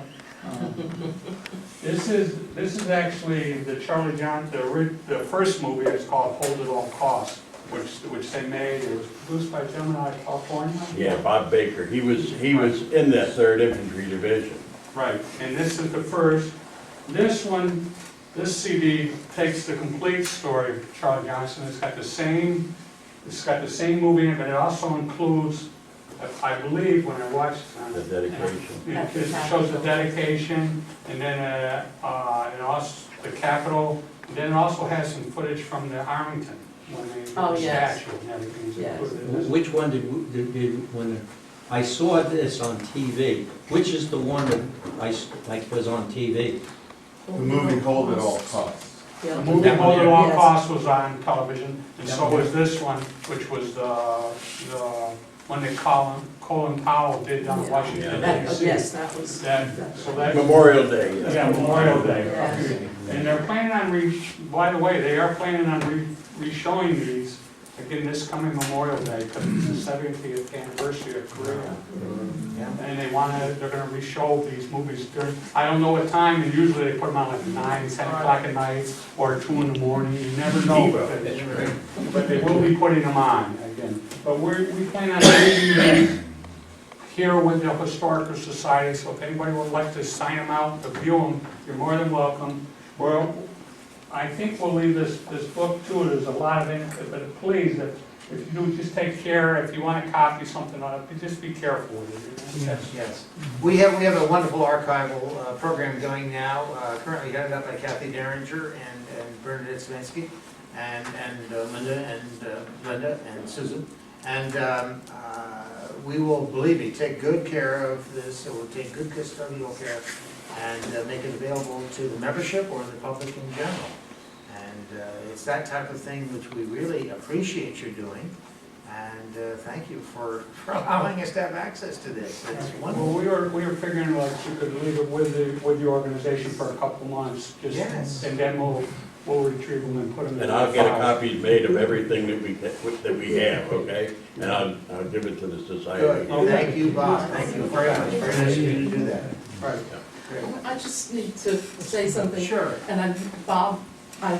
This is actually the Charlie John, the first movie is called Hold at All Costs. which they made. It was produced by a gentleman out of California. Yeah, Bob Baker, he was in that 3rd Infantry Division. Right, and this is the first. This one, this CD takes the complete story of Charlie Johnson. It's got the same movie in it, but it also includes, I believe, when I watched The dedication. it shows the dedication, and then and also the Capitol. And then it also has some footage from the Arlington when they did the yes. statue and everything is Yes. included in this. Which one when I saw this on TV, which is the one that was on TV? The movie Hold at All Costs. The movie Hold at All Yes. Costs was on television, and so was this one, which was the one that Colin Powell did down in Washington, D.C. Yes, that was. So that, Memorial Day. yeah, Memorial Day. Yes. And they're planning on by the way, they are planning on re-showing these again this coming Memorial Day, because it's the 70th anniversary of Korea. And they're gonna re-show these movies during, I don't know what time, and usually they put them on like 9, 10 o'clock at night, or 2 in the morning, you never know. But they will be putting them on again. But we plan on leaving these here with the Historical Society, so if anybody would like to sign them out, to view them, you're more than welcome. Well, I think we'll leave this book too, there's a lot of it, but please, if you do, just take care, if you want to copy something on it, just be careful with it. Yes, yes. We have a wonderful archival program going now, currently headed up by Kathy Derringer and Bernadette Svinsky, and Linda and Susan. And we will, believe me, take good care of this, we'll take good custodial care and make it available to the membership or the public in general. And it's that type of thing which we really appreciate you doing. And thank you for allowing us to have access to this. It's wonderful. Well, we were figuring like you could leave it with the organization for a couple months, just, Yes. and then we'll retrieve them and put them in. And I'll get a copy made of everything that we have, okay? And I'll give it to the society. Good. Thank you, Bob. Thank you very much. Very nice of you to do that. Right. I just need to say something. Sure. And Bob, I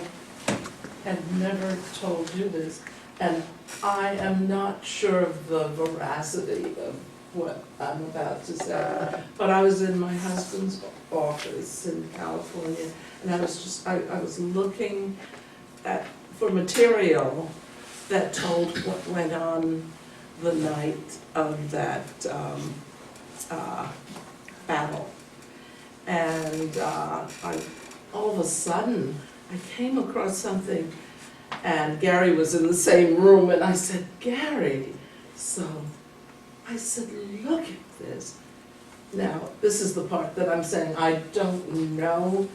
had never told you this, and I am not sure of the veracity of what I'm about to say. But I was in my husband's office in California, and I was looking for material that told what went on the night of that battle. And all of a sudden, I came across something, and Gary was in the same room, and I said, Gary, so I said, look at this. Now, this is the part that I'm saying I don't know,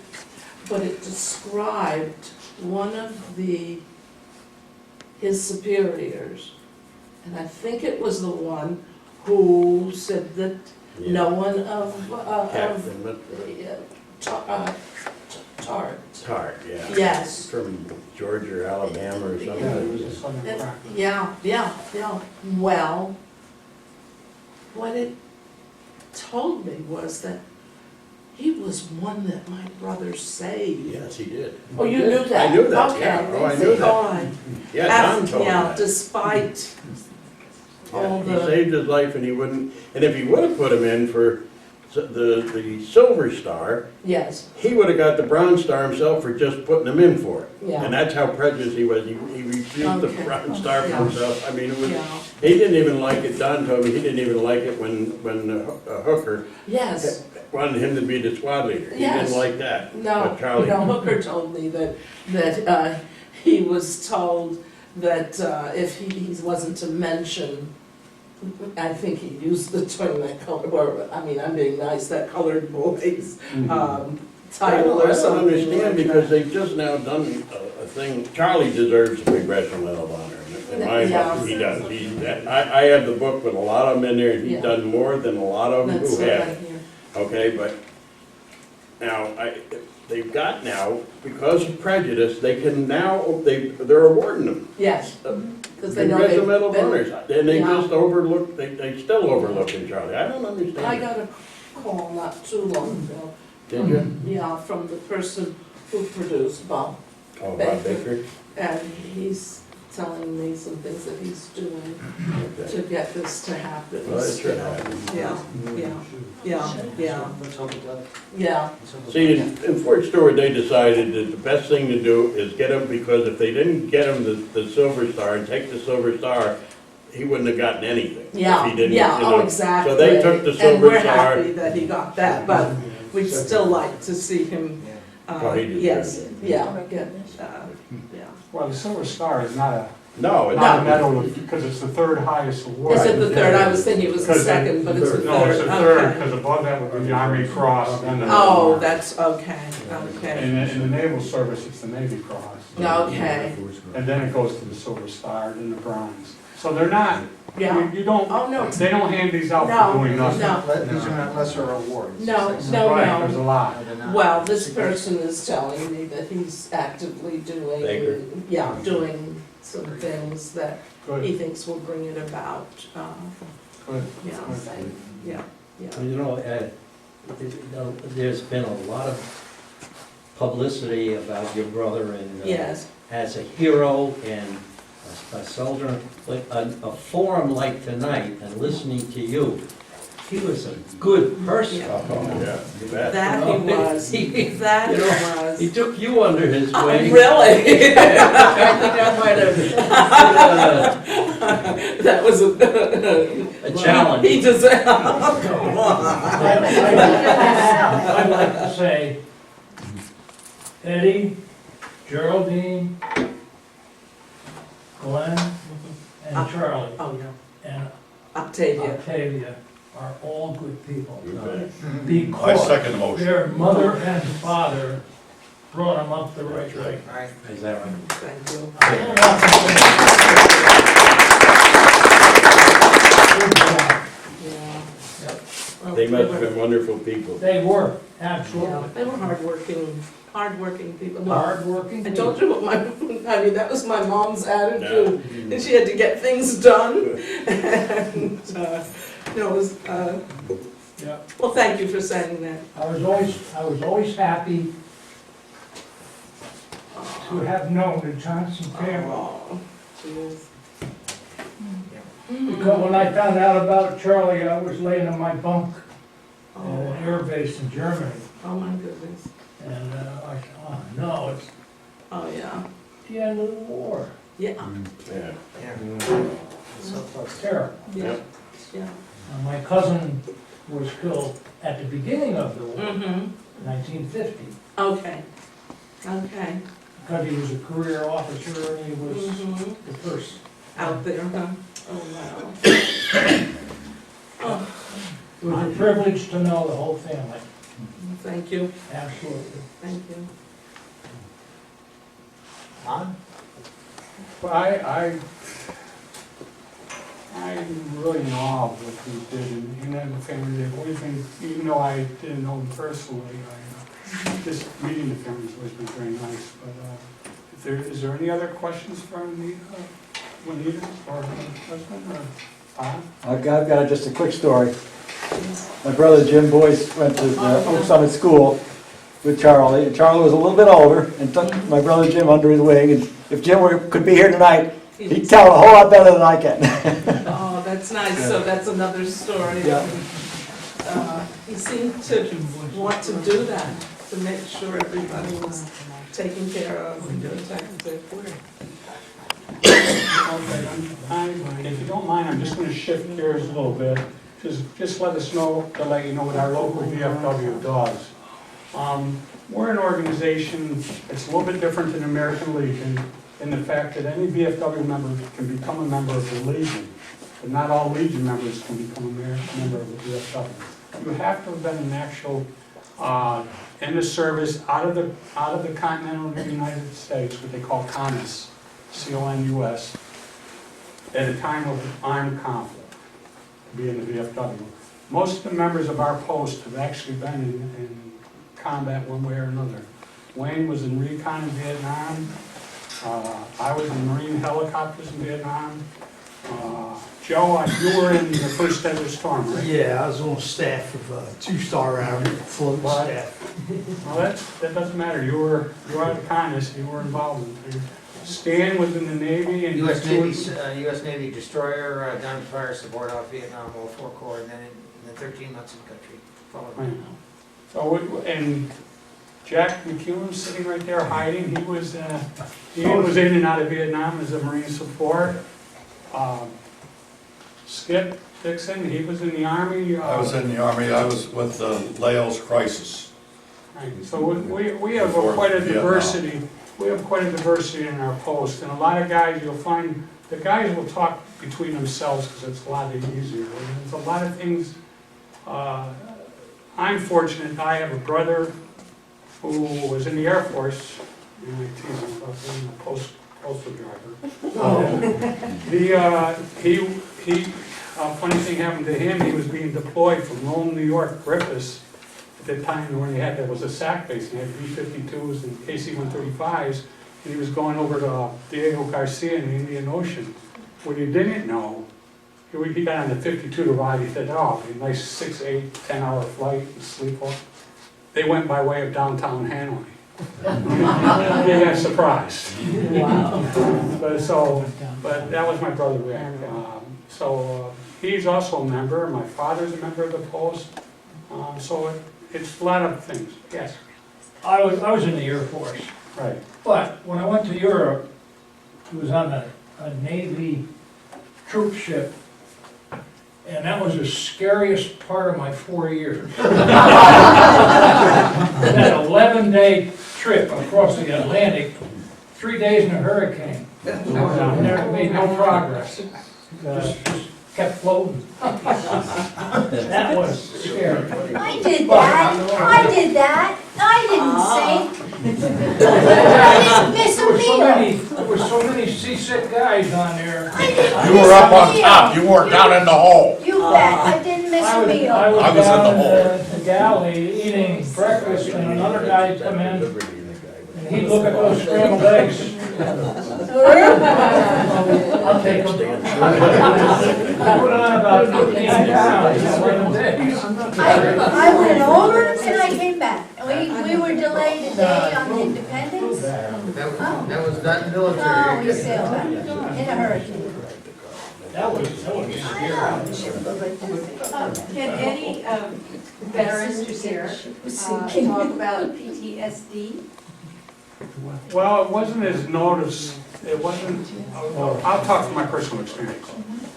but it described one of his superiors, and I think it was the one who said that no one Tart, yeah. Yes. From Georgia or Alabama or something. Yeah. Well, what it told me was that he was one that my brother saved. Yes, he did. Oh, you knew that? I knew that, Okay. yeah. Oh, I knew Oh, that. I- Yeah, Don told me Yeah, that. despite all Yeah, he the, saved his life and he wouldn't, and if he would have put him in for the Silver Star, yes, he would have got the Bronze Star himself for just putting him in for it. yeah, And that's how prejudiced he was. He refused the Okay. Bronze Star for Yeah. himself. I mean, it was, yeah, he didn't even like it, Don told me, he didn't even like it when Hooker yes. wanted him to be the squad leader. He Yes. didn't like that. No, But Charlie, Hooker told me that he was told that if he wasn't to mention, I think he used the term that I'm being nice, that colored boys title or I don't something. understand like because that. they've just now done a thing, Charlie deserves a Congressional Medal of Honor. In my Yeah. book, he does. I have the book with a lot of them in there and he's Yeah. done more than a lot of them That's who what I have. hear. Okay, but now, they've got now, because of prejudice, they can now, they're awarding them. Yes, because they know Congressional they've Medal of been. Honors, and they Yeah. just overlook, they still overlooking Charlie. I don't I understand. got a call not too long ago. Did you? Yeah, from the person who produced Bob. Oh, Bob Baker? And he's telling me some things that he's doing Okay. to get this to happen. Well, it should happen. Yeah, yeah. See, in Fort Stewart, they decided that the best thing to do is get him, because if they didn't get him the Silver Star and take the Silver Star, he wouldn't have gotten anything. if Yeah, he didn't, yeah, you know. oh, exactly. So they took the And Silver we're Star. happy that he got that, but we'd still like to see him, Oh, he deserves yes, it. yeah, yeah. Well, the Silver Star is not No, it's a medal, because it's the third highest award. Is it the third? I was thinking it was the Because second, but it's the third. No, it's the third, Okay. because above that would be the Army Cross, then the. Oh, that's, okay, okay. In the Naval Service, it's the Navy Cross. Okay, And then it goes to the Silver Star, then the Bronze. So they're not, yeah. you don't, Oh, no, they don't hand these out No, for doing nothing. no. These are not lesser awards. No, Right, there's a no. lot. Well, this person is telling me that he's actively doing, Baker. yeah, doing some things that Good, he thinks will bring it about. good. Yeah, yeah, yeah. You know, there's been a lot of publicity about your brother and Yes, as a hero and a soldier. But a forum like tonight and listening to you, he was a good person. Yeah. Oh, yeah, you bet. that he was, that You he know, was. He took you under his Oh, wing. really? I think I might have. That was A challenge. He just, oh, come on. I'd like to say, Eddie, Geraldine, Glenn, and Charlie, Oh, yeah. and Octavia. Octavia are all good people. You bet. I Because second the motion. their mother and father brought them up the right way. Right. Is that right? Thank you. I don't want to say- Yeah. Yep. Well, They must have been wonderful people. They were, Yeah, absolutely. they were hardworking people. Hardworking I people. told you what I mean, that was my mom's attitude, and she had to get things done. And, it was, Yeah. well, thank you for saying that. I was always happy to have known the Johnson family. Oh, jeez. Because when I found out about Charlie, I was laying in my bunk at Oh, an air base in Germany. oh my goodness. And I said, oh no, it's Oh, yeah. the end of the war. Yeah, Yeah. Yeah. It's terrible. yeah, yeah. And my cousin was killed at the beginning of the war, Mm-hmm. 1950, Okay. Okay. because he was a career officer and he was Mm-hmm. the first. Out there, huh? Oh, wow. Oh, It was a privilege to know the whole family, thank you, absolutely. thank you. But I'm really in awe of what he did, and then the family, they've always been, even though I didn't know him personally, just meeting the family's always been very nice. But is there any other questions for Juanita or her husband or Bob? I've got just a quick story. My brother Jim Boyce went to Oak Summit School with Charlie. And Charlie was a little bit older and took my brother Jim under his wing. And if Jim could be here tonight, he'd tell a whole lot better than I can. Oh, that's nice, so that's another story. Yeah. He seemed to want to do that, to make sure everybody was taken care of and protected. Okay, if you don't mind, I'm just gonna shift gears a little bit. Just let us know, to let you know what our local VFW does. We're an organization that's a little bit different than American Legion in the fact that any VFW member can become a member of the Legion, but not all Legion members can become a member of the VFW. You have to have been an actual, in the service out of the continental United States, what they call CONUS, C-O-N-U-S, at a time of armed conflict, to be in the VFW. Most of the members of our post have actually been in combat one way or another. Wayne was in recon in Vietnam. I was in Marine helicopters in Vietnam. Joe, you were in the first Desert Storm, right? Yeah, I was on staff of a two-star Army float staff. Well, that doesn't matter. You were at the CONUS, you were involved in things. Stan was in the Navy and. US Navy destroyer, gun fire support off Vietnam War 4 Corps, and then in the 13 months in country. Followed by. Right. So, and Jack McEwen sitting right there hiding, he was in and out of Vietnam as a Marine support. Skip Dixon, he was in the Army. I was in the Army, I was with the Laos Crisis. Right, so we have Before quite a Vietnam. diversity, we have quite a diversity in our posts, and a lot of guys, you'll find, the guys will talk between themselves, because it's a lot easier, and there's a lot of things, I'm fortunate, I have a brother who was in the Air Force, and I tease him about being a postal driver. Funny thing happened to him, he was being deployed from Rome, New York, Griffiths, at the time when there was a SAC base, and they had B-52s and KC-135s, and he was going over to Diego Garcia in the Indian Ocean. What he didn't know, he got on the 52 to ride, he said, oh, a nice 6, 8, 10-hour flight, and sleep off. They went by way of downtown Hanoi. He got surprised. Wow. But that was my brother Rick. He's also a member, my father's a member of the Post, so it's a lot of things, yes. I was in the Air Force, Right. but when I went to Europe, it was on a Navy troop ship, and that was the scariest part of my 4 years. That 11-day trip across the Atlantic, 3 days in a hurricane. Never made no progress. Just kept floating. That was scary. I did that. I did that. I didn't sink. I didn't miss a meal. There were so many seasick guys on there. I didn't miss You were up a on meal. top, you weren't down in the hole. You bet. I didn't miss a meal. I I was in was down the in the galley eating breakfast, and another guy would come in, and he'd look at those scrambled eggs. I'll take them. I put on about 15 pounds in 11 days. I went over and I came back. We were delayed a day on Independence. That was not military. Oh, we sailed back in a hurricane. That was scary. Can any veterans here talk about PTSD? Well, it wasn't as noticed, I'll talk from my personal experience.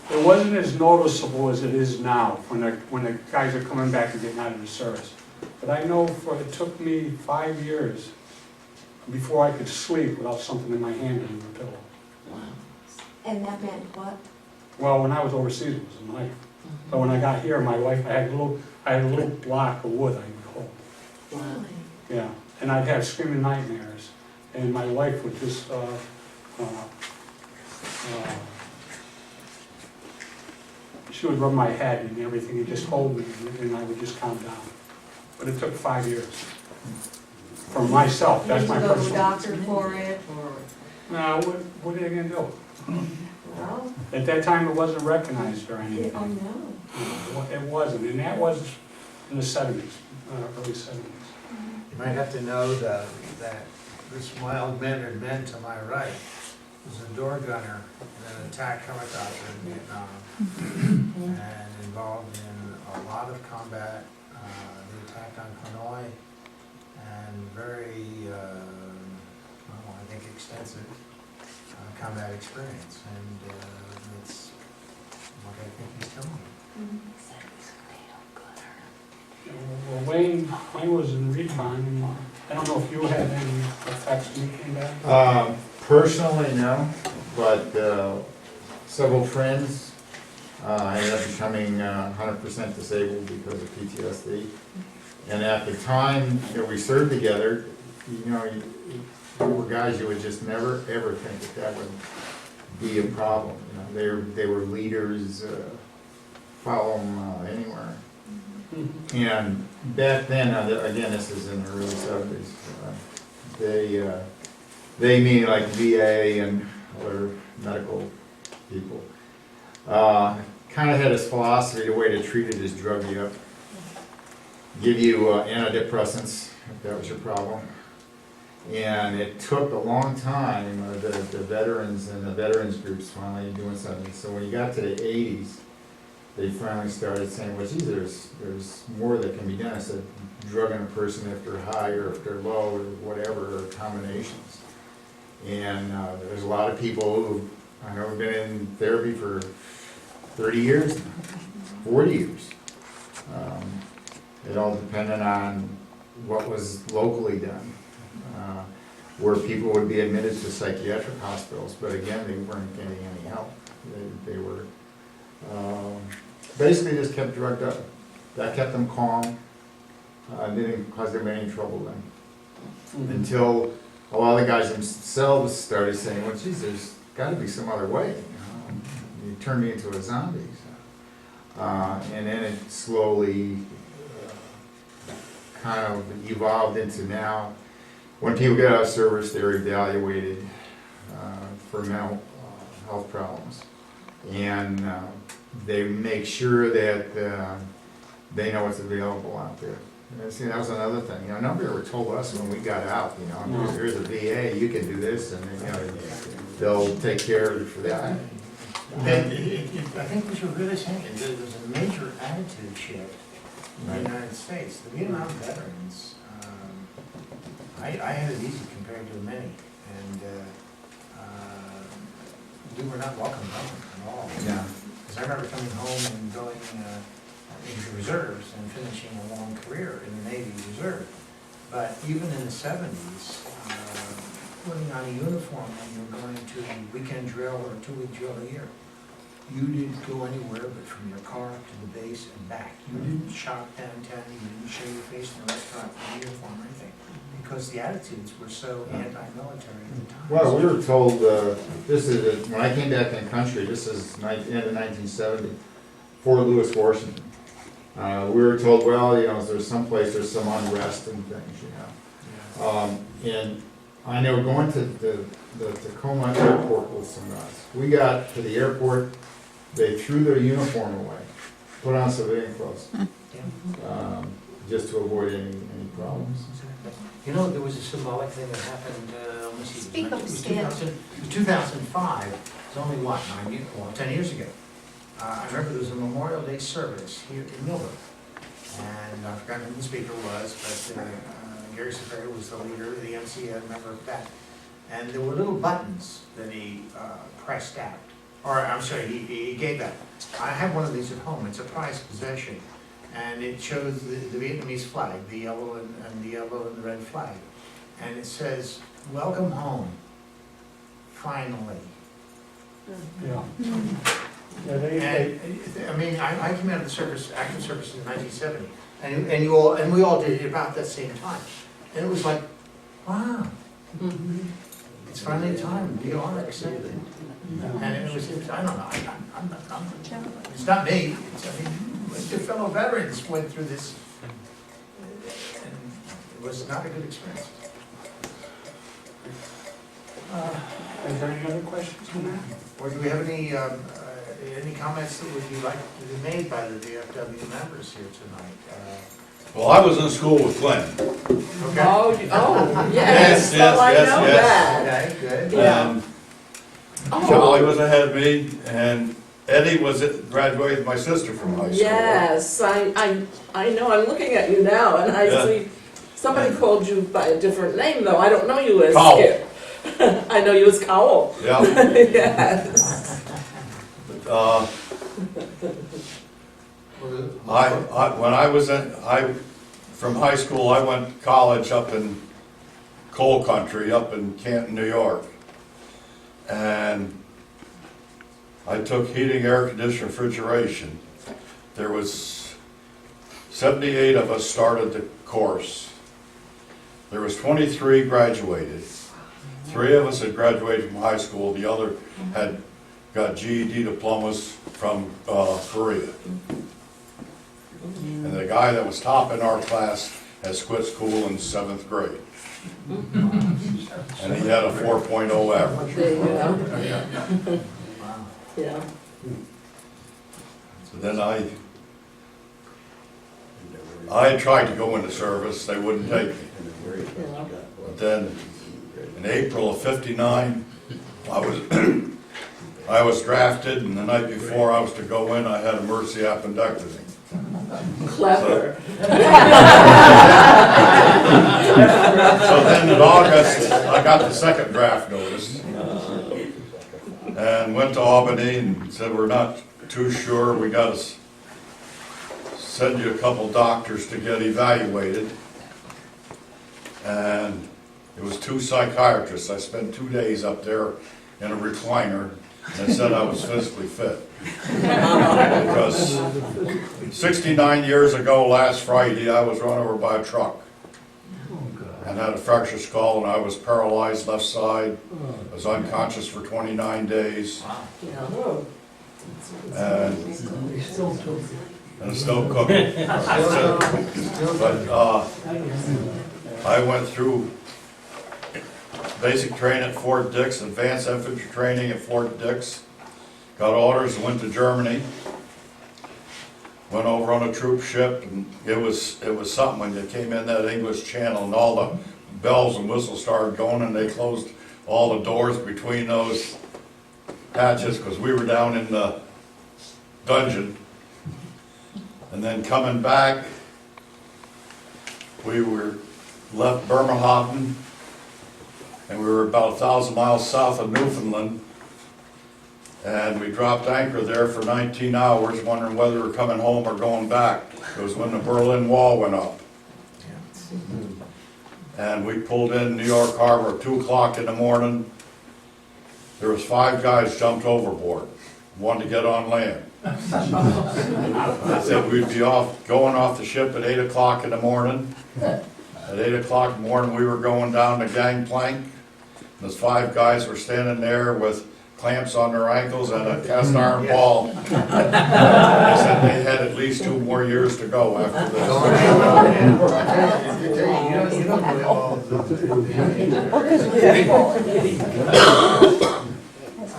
It wasn't as noticeable as it is now when the guys are coming back and getting out of the service. But I know it took me 5 years before I could sleep without something in my hand under the pillow. Wow. And that meant what? Well, when I was overseas, it was a knife. But when I got here, my wife, I had a little block of wood I would hold. Really? Yeah, and I'd have screaming nightmares, and my wife would just, she would rub my head and everything, and just hold me, and I would just calm down. But it took 5 years. For myself, that's my Did you go to a personal. doctor for it, or? No, what are they gonna do? Well, At that time, it wasn't recognized or anything. oh no. It wasn't, and that was in the 70s, early 70s. You might have to know that this mild-mannered man to my right was a door gunner in an attack helicopter in Vietnam and involved in a lot of combat, the attack on Hanoi, and very, I think extensive combat experience. And that's what I think he's telling me. Well, Wayne was in recon, and I don't know if you had any effects when you came back? Personally, no, but several friends, I ended up becoming 100% disabled because of PTSD. And at the time that we served together, there were guys you would just never, ever think that would be a problem. They were leaders, follow them anywhere. And back then, again, this is in the early 70s, they meaning like VA and other medical people, kind of had this philosophy, the way to treat it is drug you up, give you antidepressants if that was your problem, And it took a long time, the veterans and the veterans groups finally doing something. So when you got to the 80s, they finally started saying, well, geez, there's more that can be done. I said, drugging a person if they're high or if they're low or whatever, or combinations. And there's a lot of people who, I know, have been in therapy for 30 years, 40 years. It all depended on what was locally done. Where people would be admitted to psychiatric hospitals, but again, they weren't getting any help. They were basically just kept drugged up. That kept them calm. Didn't cause them any trouble then. Until a lot of the guys themselves started saying, well, geez, there's got to be some other way. You turned me into a zombie. So. And then it slowly kind of evolved into now, when people get out of service, they're evaluated for mental health problems. And they make sure that they know what's available out there. And see, that was another thing. Nobody ever told us when we got out, here's a VA, you can do this, and they'll take care of you for that. And I think what you're really saying is that there's a major attitude shift in the United States. The Vietnam veterans, I had it easy compared to many, and we were not welcome home at all. Yeah. Because I remember coming home and going into the reserves and finishing a long career in the Navy Reserve. But even in the 70s, putting on a uniform when you're going to a weekend drill or a 2-week drill a year, you didn't go anywhere but from your car to the base and back. You didn't shop downtown, you didn't show your face in a restaurant in a uniform or anything, because the attitudes were so anti-military at the time. Well, we were told, when I came back in the country, this is end of 1970, Fort Lewis, Washington. We were told, well, there's some unrest and things, and I know going to the Tacoma airport was some nuts. We got to the airport, they threw their uniform away, put on civilian clothes, just to avoid any problems. There was a symbolic thing that happened, let me see, Speak it up, was Stan. 2005, it's only 10 years ago. I remember there was a Memorial Day service here in Millbrook, and I forgot who the speaker was, but Gary Superior was the leader, the MC, I remember that. And there were little buttons that he pressed out, or I'm sorry, he gave out. I have one of these at home, it's a prized possession, and it shows the Vietnamese flag, the yellow and the red flag. And it says, "Welcome home, finally." Yeah. And I came out of the service, active service in 1970, and we all did it about that same time. And it was like, wow, it's finally time, we are accepted. And it was I don't know, it's not me, your fellow veterans went through this, and it was not a good experience. Is there any other questions on that? Or do we have any comments that would be like to be made by the VFW members here tonight? Well, I was in school with Glenn. Okay. Yes, Yes, I yes, know yes. that. Okay, good. Yeah. Charlie was ahead of me, and Eddie graduated with my sister from high school. Yes, I know, I'm looking at you now, and I Yeah. see, somebody called you by a different name, though, I don't know you as Cowell. Skip. I know you as Cowell. Yeah. Yes. When I was from high school, I went to college up in coal country, up in Canton, New York. And I took heating, air conditioning, refrigeration. There was 78 of us started the course. There was 23 graduated. 3 of us had graduated from high school, the other had got GED diplomas from Korea. And the guy that was top in our class has quit school in 7th grade. And he had a 4.0 average. There you go. Yeah. So then I tried to go into service, they wouldn't take me. Yeah. But then In April of '59, I was drafted, and the night before I was to go in, I had a mercy appendectomy. Clever. So then in August, I got the second draft notice, and went to Albany and said, we're not too sure, we gotta send you a couple doctors to get evaluated. And it was 2 psychiatrists. I spent 2 days up there in a recliner, and they said I was physically fit. Because 69 years ago, last Friday, I was run over by a truck and had a fractured skull, and I was paralyzed left side. I was unconscious for 29 days. And it's still cooking. But I went through basic training at Fort Dix, advanced infantry training at Fort Dix, got orders, went to Germany, went over on a troop ship, and it was something when you came in that English Channel and all the bells and whistles started going, and they closed all the doors between those hatches because we were down in the dungeon. And then coming back, we were left Bremerhaven, and we were about 1,000 miles south of Newfoundland, and we dropped anchor there for 19 hours, wondering whether we were coming home or going back. It was when the Berlin Wall went up. And we pulled in New York Harbor at 2 o'clock in the morning. There was 5 guys jumped overboard, wanted to get on land. I said we'd be going off the ship at 8 o'clock in the morning. At 8 o'clock in the morning, we were going down the gangplank. Those 5 guys were standing there with clamps on their ankles and a cast iron ball. They said they had at least 2 more years to go after this.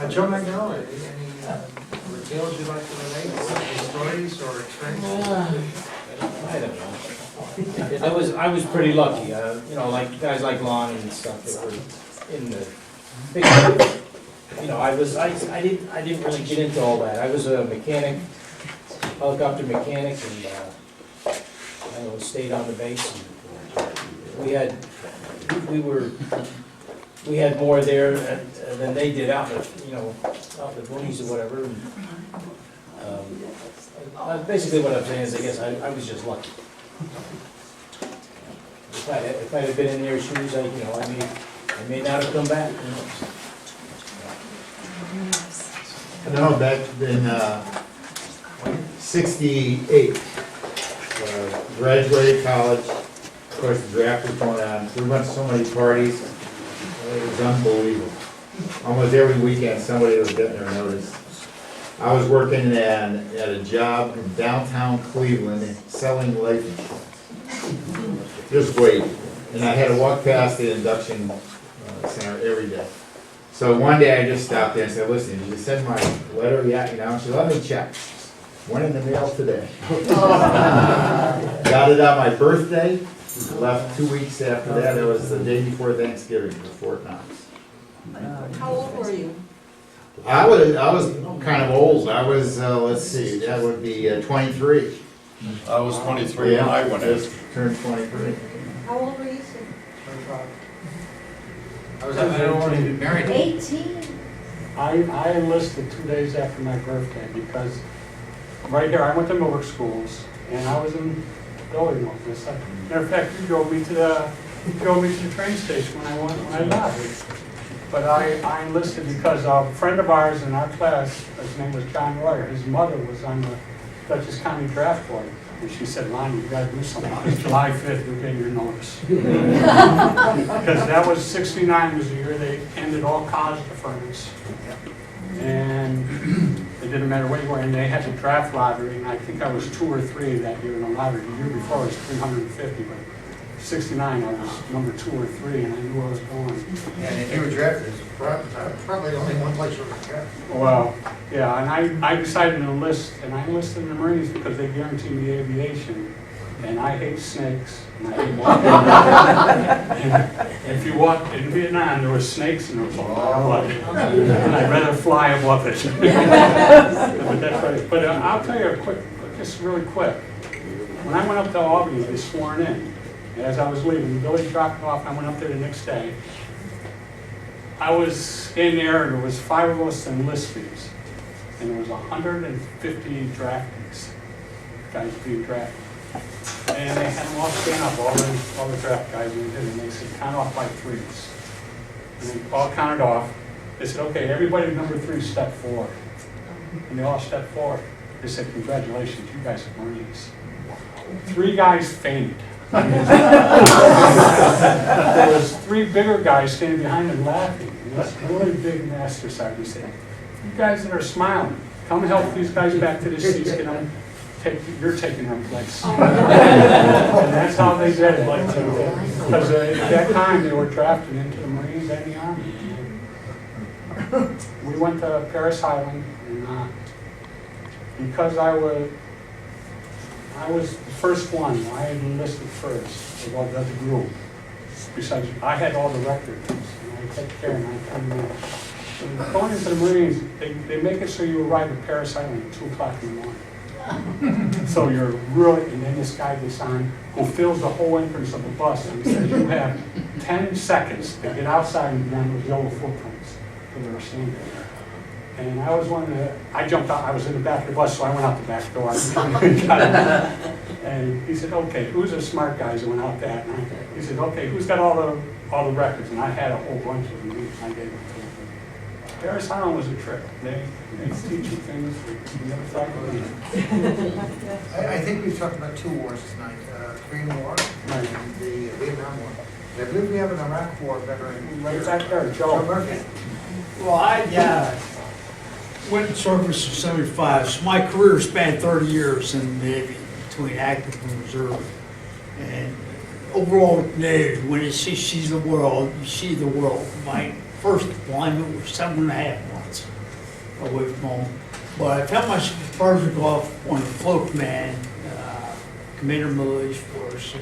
Joe McDowell, any tales you'd like to relate, stories or experiences? I don't know. I was pretty lucky, you know, like guys like Lonnie and stuff that were in the big, you know, I didn't really get into all that. I was a mechanic, helicopter mechanic, and I stayed on the base. And we had more there than they did out in the, you know, out in the boonies or whatever. And, basically what I'm saying is, I guess I was just lucky. If I had been in their shoes, I may not have come back. You know. No, back in 68, graduated college, of course the draft was going on, we went to so many parties, it was unbelievable. Almost every weekend somebody was getting their notice. I was working at a job in downtown Cleveland selling life insurance. Just wait. And I had to walk past the induction center every day. So one day I just stopped there and said, listen, did you send my letter yet? You know, she said, let me check. Went in the mail today. Got it on my birthday. Left 2 weeks after that. It was the day before Thanksgiving for Fort Knox. How old were you? I was kind of old. I was, let's see, that would be 23. I was 23 when I went in. Just turned 23. How old were you, sir? I was already married. 18. I enlisted 2 days after my birthday because right here, I went to Millbrook schools and I was in building office. Matter of fact, you drove me to the train station when I left. But I enlisted because a friend of ours in our class, his name was John Royer, his mother was on the Dutchess County Draft Board. And she said, Lonnie, you gotta do something. It's July 5th, you'll get your notice. Because that was 69 was the year they ended all college deferments. And it didn't matter where you were, and they had the draft lottery, and I think I was 2 or 3 that year in the lottery. The year before it was 350, but 69 I was number 2 or 3, and I knew I was going. And if you were drafted, there's probably only one place you were drafted. Well, yeah, and I decided to enlist, and I enlisted in the Marines because they guaranteed me aviation. and I hate snakes, and I hate walking. If you walk in Vietnam, there were snakes and there was a lot of blood, and I'd rather fly above it. But that's right. But I'll tell you a quick, just really quick. When I went up to Albany to be sworn in, as I was leaving, Billy dropped off, I went up there the next day. I was in there, and there was 5 of us in list fees, and there was 150 draftees, guys being drafted. And they had them all stand up, all the draft guys, and they said, count off by 3s. And they all counted off. They said, okay, everybody number 3 step forward. And they all stepped forward. They said, congratulations, you guys are Marines. 3 guys fainted. There was 3 bigger guys standing behind them laughing. And this really big master sergeant said, you guys that are smiling, come help these guys back to the seats, you're taking their place. And that's how they did it, because at that time they were drafted into the Marines and the Army. We went to Paris Island, and because I was the first one, I had enlisted first of all the group. Besides, I had all the records, and I take care and I come in. So going into the Marines, they make it so you arrive at Paris Island at 2 o'clock in the morning. So you're really, and then this guy gets on, who fills the whole entrance of the bus, and he says, you have 10 seconds to get outside and be on those yellow footprints. So they were standing there. And I was I jumped out, I was in the back of the bus, so I went out the back door. And he said, okay, who's the smart guys that went out that night? He said, okay, who's got all the records? And I had a whole bunch of them, and I gave them to him. Paris Island was a trip. They teach you things you never thought you would. I think we've talked about 2 wars tonight, Korean War and the Vietnam War. I believe we have an Iraq War veteran. Right back there, Joe Murphy. Well, I went in service in '75, so my career spanned 30 years in the Navy, between active and reserve. And overall with the Navy, when you see the world, you see the world. My first deployment was 7.5 months away from home. But I found myself Persian Gulf on the float command, commander of military force.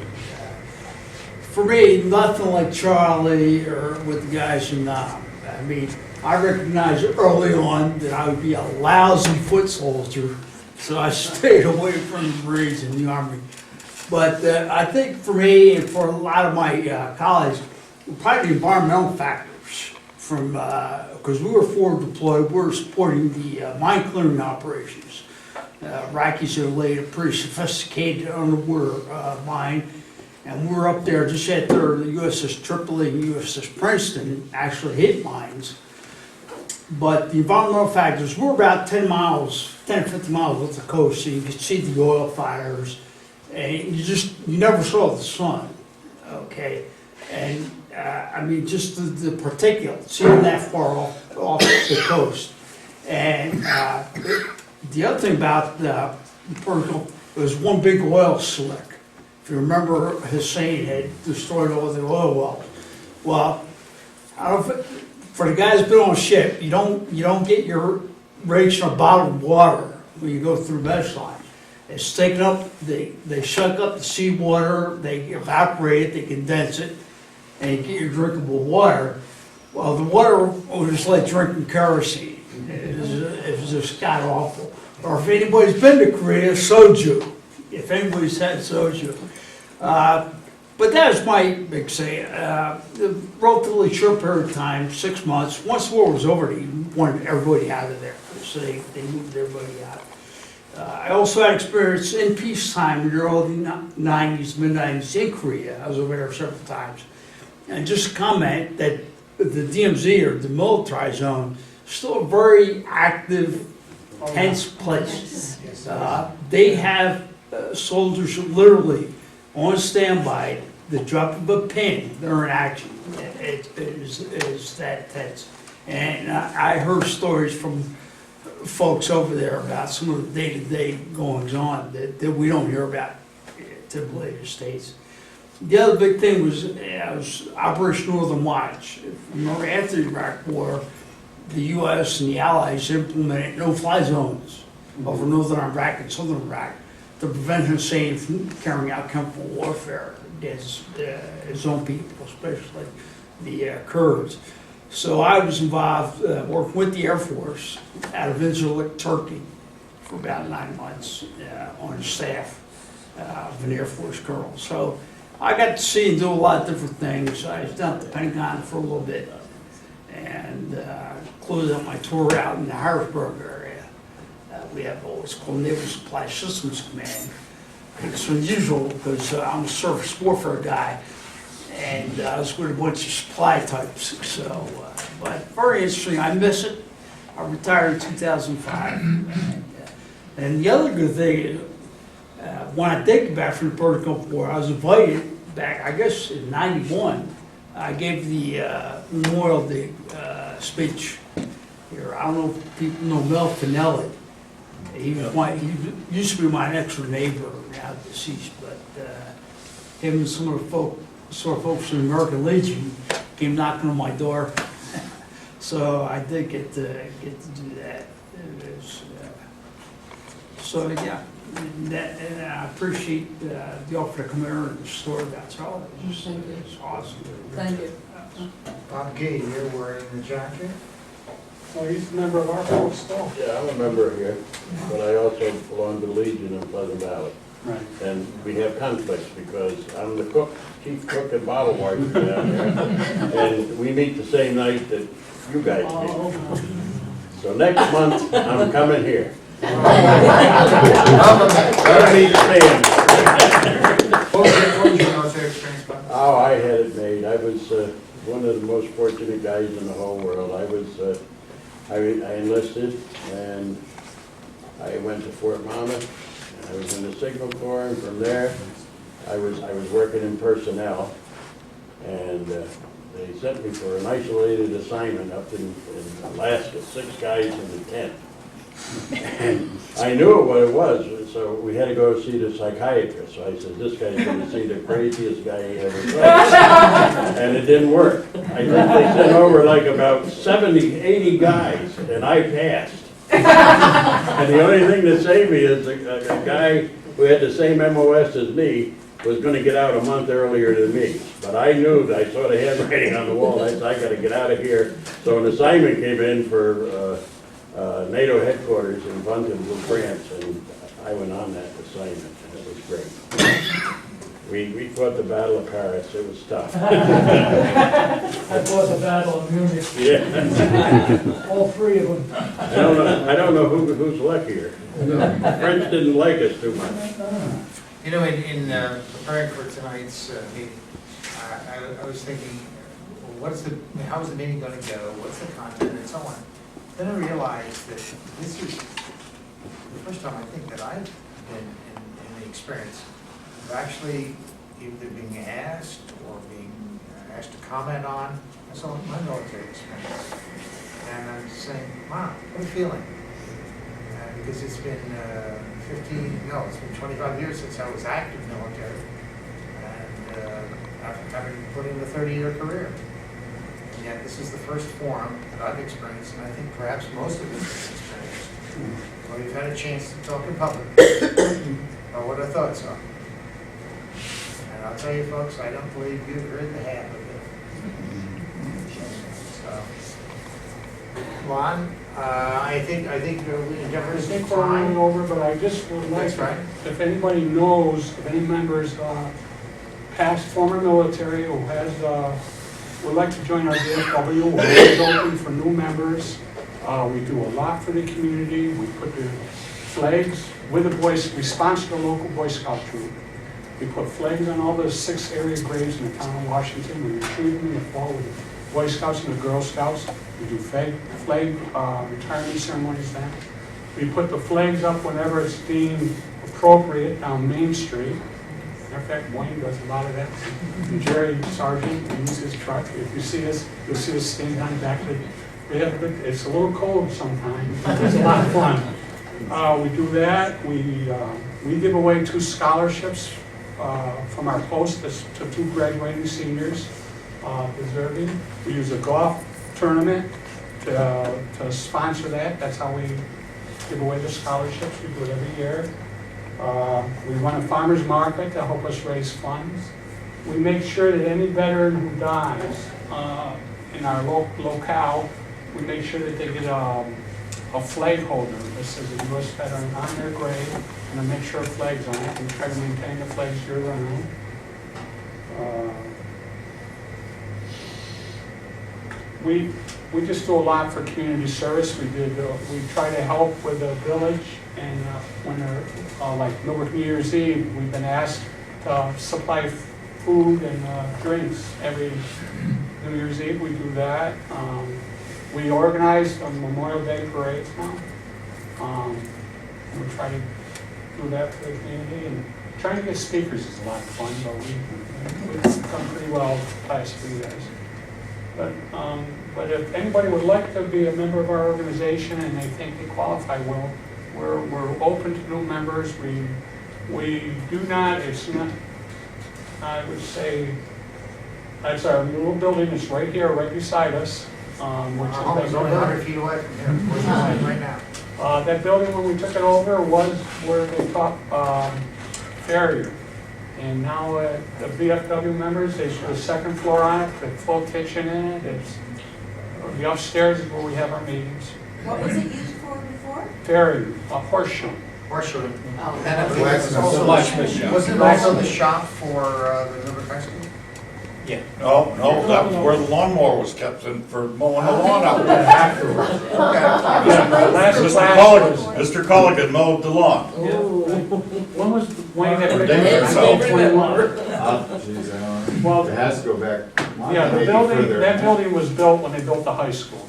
For me, nothing like Charlie or with the guys in Nam. I mean, I recognized early on that I would be a lousy foot soldier, so I stayed away from the Marines and the Army. But I think for me and for a lot of my colleagues, probably the environmental factors from, because we were forward deployed, we were supporting the mine clearing operations. Iraqis had laid a pretty sophisticated underwater mine, and we were up there just after the USS Tripoli and USS Princeton actually hit mines. But the environmental factors, we're about 10 to 50 miles off the coast, so you could see the oil fires, and you never saw the sun, okay? And I mean, just the particulate, seeing that far off the coast. And the other thing about the Persian, it was one big oil slick. If you remember, Hussein had destroyed all the oil wells. Well, for the guys that have been on a ship, you don't get your ration of bottled water when you go through mesh lines. It's taken up, they suck up the seawater, they evaporate it, they condense it, and you get your drinkable water. Well, the water was just like drinking kerosene. It was just god awful. Or if anybody's been to Korea, soju. If anybody's had soju. But that was my big say. The relatively short period of time, 6 months. Once the war was over, they wanted everybody out of there. So they moved everybody out. I also had experience in peacetime in the early 90s, mid-90s in Korea. I was over there several times. And just comment that the DMZ, or the militarized zone, is still a very active, tense place. They have soldiers literally on standby. The drop of a pin, they're in action. It is that tense. And I heard stories from folks over there about some of the day-to-day goings-on that we don't hear about typically in the States. The other big thing was Operation Northern Watch. If you remember, after the Iraq War, the U.S. and the Allies implemented no-fly zones over northern Iraq and southern Iraq to prevent Hussein from carrying out chemical warfare against his own people, especially the Kurds. So I was involved working with the Air Force out of Incirlik, Turkey, for about 9 months on the staff of an Air Force colonel. So I got to see and do a lot of different things. I was down at the Pentagon for a little bit and closed out my tour out in the Harrisburg area. We have what's called Naval Supply Systems Command. It's unusual because I'm a surface warfare guy and I was with a bunch of supply types. So, but very interesting. I miss it. I retired in 2005. And the other good thing is, when I think back from the Persian Gulf War, I was invited back, I guess in '91. I gave the Memorial Day speech here. I don't know if people know Mel Finelli. He used to be my next door neighbor, now deceased, but him and some of the folks from the American Legion came knocking on my door. So I did get to do that. So yeah, and I appreciate the offer to come here and the story about Charlie. It's awesome. Thank you. Bob Gay, you're wearing the jacket? Well, he's a member of our folks still. Yeah, I'm a member here, but I also belong to the Legion in Pleasant Valley. Right. And we have conflicts because I'm the cook, chief cook and bottle washer down there. And we meet the same night that you guys meet. So next month, I'm coming here. What was your military experience, Bob? Oh, I had it made. I was one of the most fortunate guys in the whole world. I enlisted and I went to Fort Monmouth and I was in the Signal Corps, and from there I was working in personnel, and they sent me for an isolated assignment up in Alaska, 6 guys in the tent. And I knew what it was, so we had to go see the psychiatrist. So I said, this guy's going to see the craziest guy he ever saw. And it didn't work. I think they sent over like about 70, 80 guys, and I passed. And the only thing that saved me is a guy who had the same MOS as me was going to get out a month earlier than me. But I knew that I saw the handwriting on the wall. I said, I got to get out of here. So an assignment came in for NATO headquarters in Buntonville, France, and I went on that assignment, and it was great. We fought the Battle of Paris. It was tough. I fought the Battle of Munich. Yeah. All 3 of them. I don't know who's luckier. The French didn't like us too much. You know, in preparing for tonight's meeting, I was thinking, well, how's the meeting going to go? What's the content and so on? Then I realized that this is the first time I think that I've been in the experience of actually either being asked or being asked to comment on my military experience. And I'm just saying, wow, what a feeling. Because it's been it's been 25 years since I was active military. And having put in a 30-year career. And yet this is the first forum that I've experienced, and I think perhaps most of us have experienced, where we've had a chance to talk in public about what our thoughts are. And I'll tell you folks, I don't believe you've heard the half of it. So, Lon, I think we endeavor I to think we're running over, but I just would like, That's right. if anybody knows, if any members, past former military who would like to join our VFW, we're always open for new members. We do a lot for the community. We put the flags with the Boys, we sponsor the local Boy Scout troop. We put flags on all the 6 area graves in the town of Washington. We retrieve them in the fall with the Boy Scouts and the Girl Scouts. We do flag retirement ceremonies then. We put the flags up whenever it's deemed appropriate down Main Street. Matter of fact, Wayne does a lot of that. And Jerry Sargent uses his truck. If you see us, you'll see us standing on the back of it. It's a little cold sometimes, but it's a lot of fun. We do that. We give away 2 scholarships from our post to 2 graduating seniors deserving. We use a golf tournament to sponsor that. That's how we give away the scholarships. We do it every year. We run a farmer's market to help us raise funds. We make sure that any veteran who dies in our locale, we make sure that they get a flag holder that says a U.S. veteran on their grave, and I make sure flags on it. We try to maintain the flags year round. We just do a lot for community service. We try to help with the village, and when they're like Millbrook New Year's Eve, we've been asked to supply food and drinks every New Year's Eve. We do that. We organize a Memorial Day parade now. We try to do that for the community, and trying to get speakers is a lot of fun, but we've done pretty well the past few years. But if anybody would like to be a member of our organization and they think they qualify well, we're open to new members. We do not, it's not, I would say, that's our little building, it's right here, right beside us. Which is only 100 feet away from here, where you're sitting right now. That building, when we took it over, was where they taught farrier. And now the VFW members, they put a second floor on it, put a full kitchen in it. The upstairs is where we have our meetings. What was it used for before? Farrier, a horseshoe. And then I think it's also, wasn't it also the shop for the Millbrook High School? Yeah. No, that was where the lawnmower was kept in for mowing the lawn out there. Afterwards. Mr. Culligan mowed the lawn. When was Wayne had Or David himself. 21? Jeez, I don't know. Well, It has to go back. yeah, the maybe building, further. that building was built when they built the high school.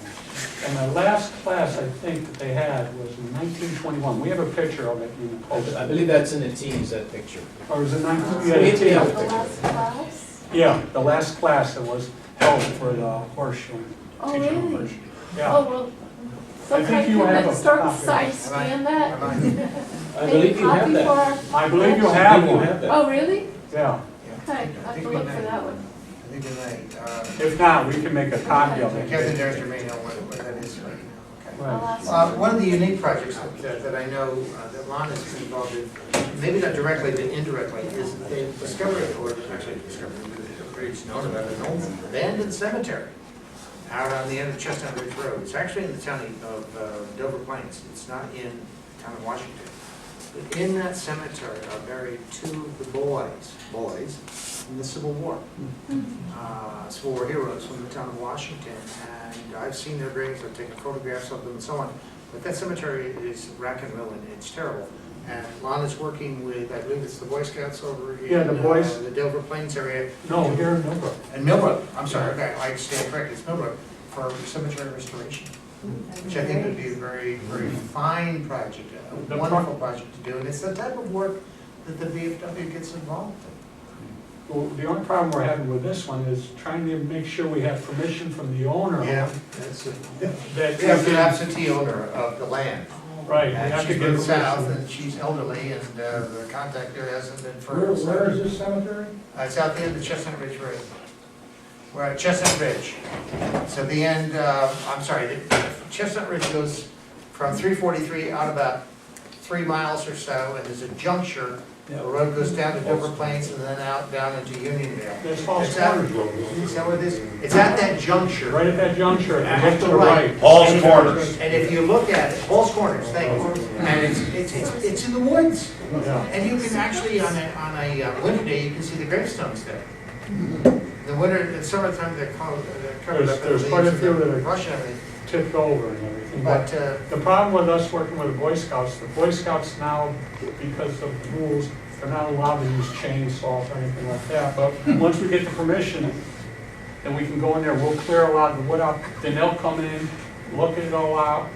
And the last class, I think, that they had was in 1921. We have a picture of it in the post. I believe that's in the teens, that picture. Or was it Yeah, 1918? yeah. The last class? Yeah, the last class that was held for the horseshoe. Oh, teaching really? horseshoe. Yeah. Oh, well, I think sometime you can have the a historical copy. society scan that? I believe you have that. I believe you have one. Oh, really? Yeah. Okay, I'll have to look for that one. I think you're right. If not, we can make a copy of it. Kevin Derringer may know what that is right now. I'll Right. ask One of the unique projects that I know that Lon is involved in, maybe not directly but indirectly, is they discovered, or actually discovered, it's known about an old abandoned cemetery out on the end of Chestnut Ridge Road. It's actually in the town of Dover Plains. It's not in the town of Washington. But in that cemetery are buried two of the boys in the Civil War. Civil War heroes from the town of Washington. And I've seen their graves, I've taken photographs of them and so on. But that cemetery is rack and ruin, it's terrible. And Lon is working with, I believe it's the Boy Scouts over in Yeah, the Boys. the Dover Plains area. No, here in Millbrook. And Millbrook, I'm sorry, okay, I stand corrected, it's Millbrook, for cemetery restoration. Which I think would be a very, very fine project, a wonderful project to do. And it's the type of work that the VFW gets involved in. Well, the only problem we're having with this one is trying to make sure we have permission from the owner. Yeah, that's it. That We have the absentee owner of the land. Right, we And have to she's get moved south, permission. and she's elderly, and the contact there hasn't been Where for. is this cemetery? It's out the end of Chestnut Ridge Road. We're at Chestnut Ridge. So the end, I'm sorry, Chestnut Ridge goes from 343 out about 3 miles or so, and there's a juncture. The road goes down to Dover Plains and then out down into Unionville. That's Hall's It's at- Corners Road, isn't it? Is that where it is? It's at that juncture. Right at that juncture, if you At look to the the right. right. Hall's Corners. And if you look at it, Hall's Corners, thank you, and it's in the woods. Yeah. And you can actually, on a winter day, you can see the gravestones there. The winter, in summertime, they're covered up in There's quite a leaves few and that are brush and everything. tipped over and everything. But, The problem with us working with the Boy Scouts now, because of the rules, they're not allowed to use chainsaws or anything like that. But once we get the permission, then we can go in there, we'll clear a lot of the wood up, then they'll come in, look it all out,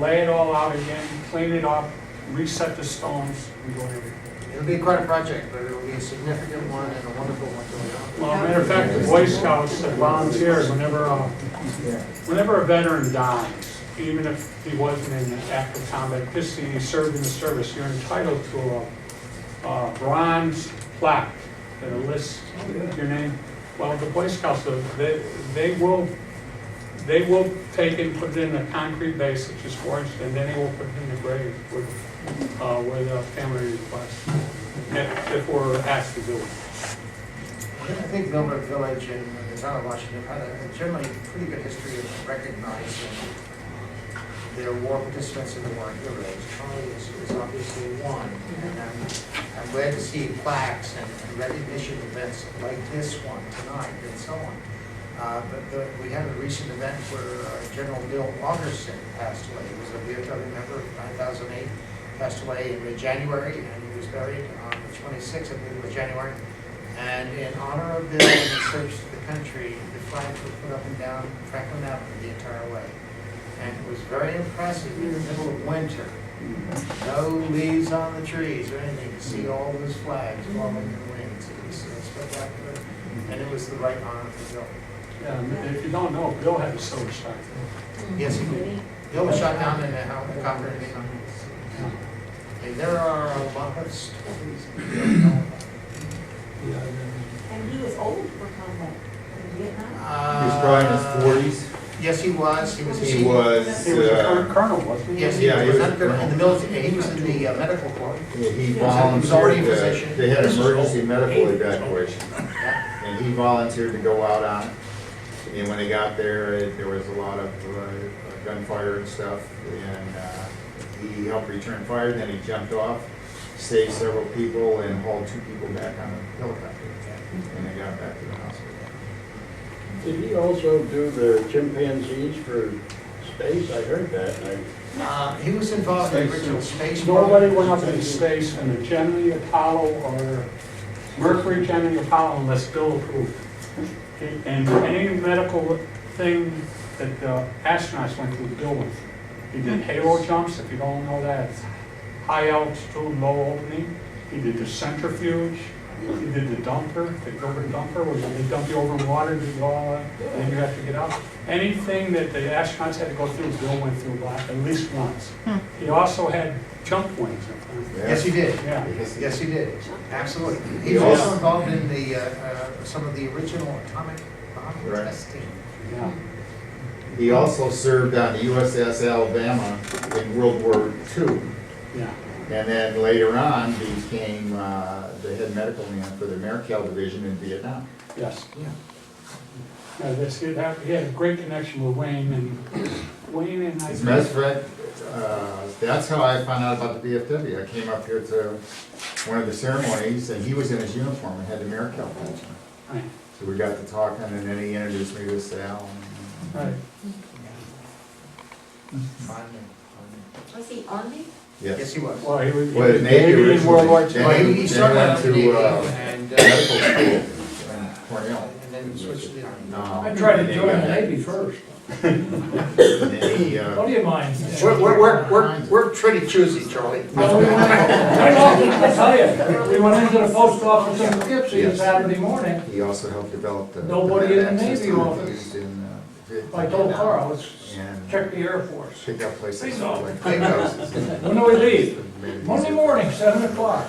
lay it all out again, clean it up, reset the stones, and go everything. it'll be quite a project, but it'll be a significant one and a wonderful one going on. Well, matter of fact, the Boy Scouts that volunteers, whenever a veteran dies, even if he wasn't in active combat, just he served in the service, you're entitled to a bronze plaque that lists your name. Well, the Boy Scouts, they will They will take and put it in a concrete base, which is 4 inches, and then they will put it in the grave with, the family requests, if we're asked to do it. I think Millbrook Village and the town of Washington had a generally pretty good history of recognizing their war participants and the war heroes. Charlie is obviously one, and I'm glad to see plaques and recognition events like this one tonight and so on. We had a recent event where General Bill Augerson passed away. He was a VFW member of 9008, passed away in mid-January, and he was buried on the 26th, I believe it was January. And in honor of Bill and his service to the country, the flags were put up and down Franklin Avenue the entire way. And it was very impressive in the middle of winter. No leaves on the trees or anything, to see all those flags blowing in the winds. It was spectacular, and it was the right honor for Bill. Yeah, if you don't know, Bill had a silver star. Yes, he did. Bill was shot down in a helicopter. And there are a lot of stories that you don't know about. And he was old for combat in Vietnam. He was probably in his 40s. Yes, he was. He was a colonel, wasn't he? Yes, he was in the military. He was in the medical corps. Yeah, he He was already a volunteered, physician. they had emergency medical evacuation, and he volunteered to go out on it. And when they got there, there was a lot of gunfire and stuff, and he helped return fire, then he jumped off, saved several people, and hauled 2 people back on a helicopter, and they got back to the hospital. Did he also do the chimpanzees for space? I heard that. He was involved in the original space Nobody program. went up into space in a Gemini, Apollo, or Mercury, Gemini, Apollo unless Bill approved. And any medical thing that the astronauts went through, Bill went through. He did halo jumps, if you don't know that, it's high altitude, low opening. He did the centrifuge. He did the dumper, the Gilbert dumper, where they dump you over in water, do all that, and then you have to get out. Anything that the astronauts had to go through, Bill went through at least once. He also had jump wings. Yes, he did. Yeah. Yes, he did. Absolutely. He was also involved in the some of the original atomic bomb testing. Yeah. He also served on the USS Alabama in World War II. Yeah. And then later on became the head medical man for the Marikel division in Vietnam. Yes. Yeah, he had a great connection with Wayne and I. As a matter of fact, that's how I found out about the VFW. I came up here to one of the ceremonies, and he was in his uniform and had the Marikel patch on. Right. So we got to talking, and then he introduced me to Sal. Right. Was he Army? Yes, he was. Well, he was Well, Navy in World War II. Then He he started went out in the to Navy and medical school in Cornell. and then switched to the Army. I tried to join the Navy first. And then he, What do you mind? We're pretty choosy, Charlie. I tell you, we went into the post office in Poughkeepsie on Saturday morning. he also helped develop the. Nobody in the access Navy to office. used in, I told Carl, let's And check the Air Force. pick up places They know. like houses. When do we leave? Monday morning, 7 o'clock.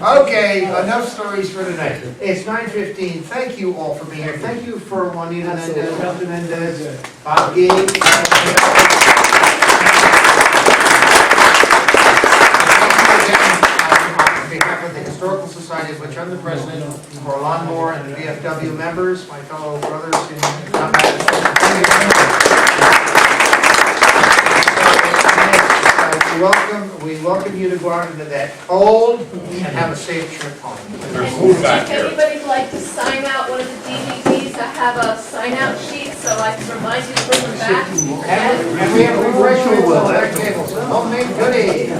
Okay, enough stories for tonight. It's 9:15. Thank you all for being here. Thank you for Juanita Mendez, Dr. Mendez, Bob Gee. Thank you again on behalf of the Historical Society, of which I'm the president, for Lon Moore and the VFW members, my fellow brothers in combat. We welcome you to go out into that cold and have a safe trip home. There's food back If here. anybody'd like to sign out one of the DVDs, I have a sign-out sheet, so I can remind you to bring them back. And we have refreshments on our tables, homemade goodies.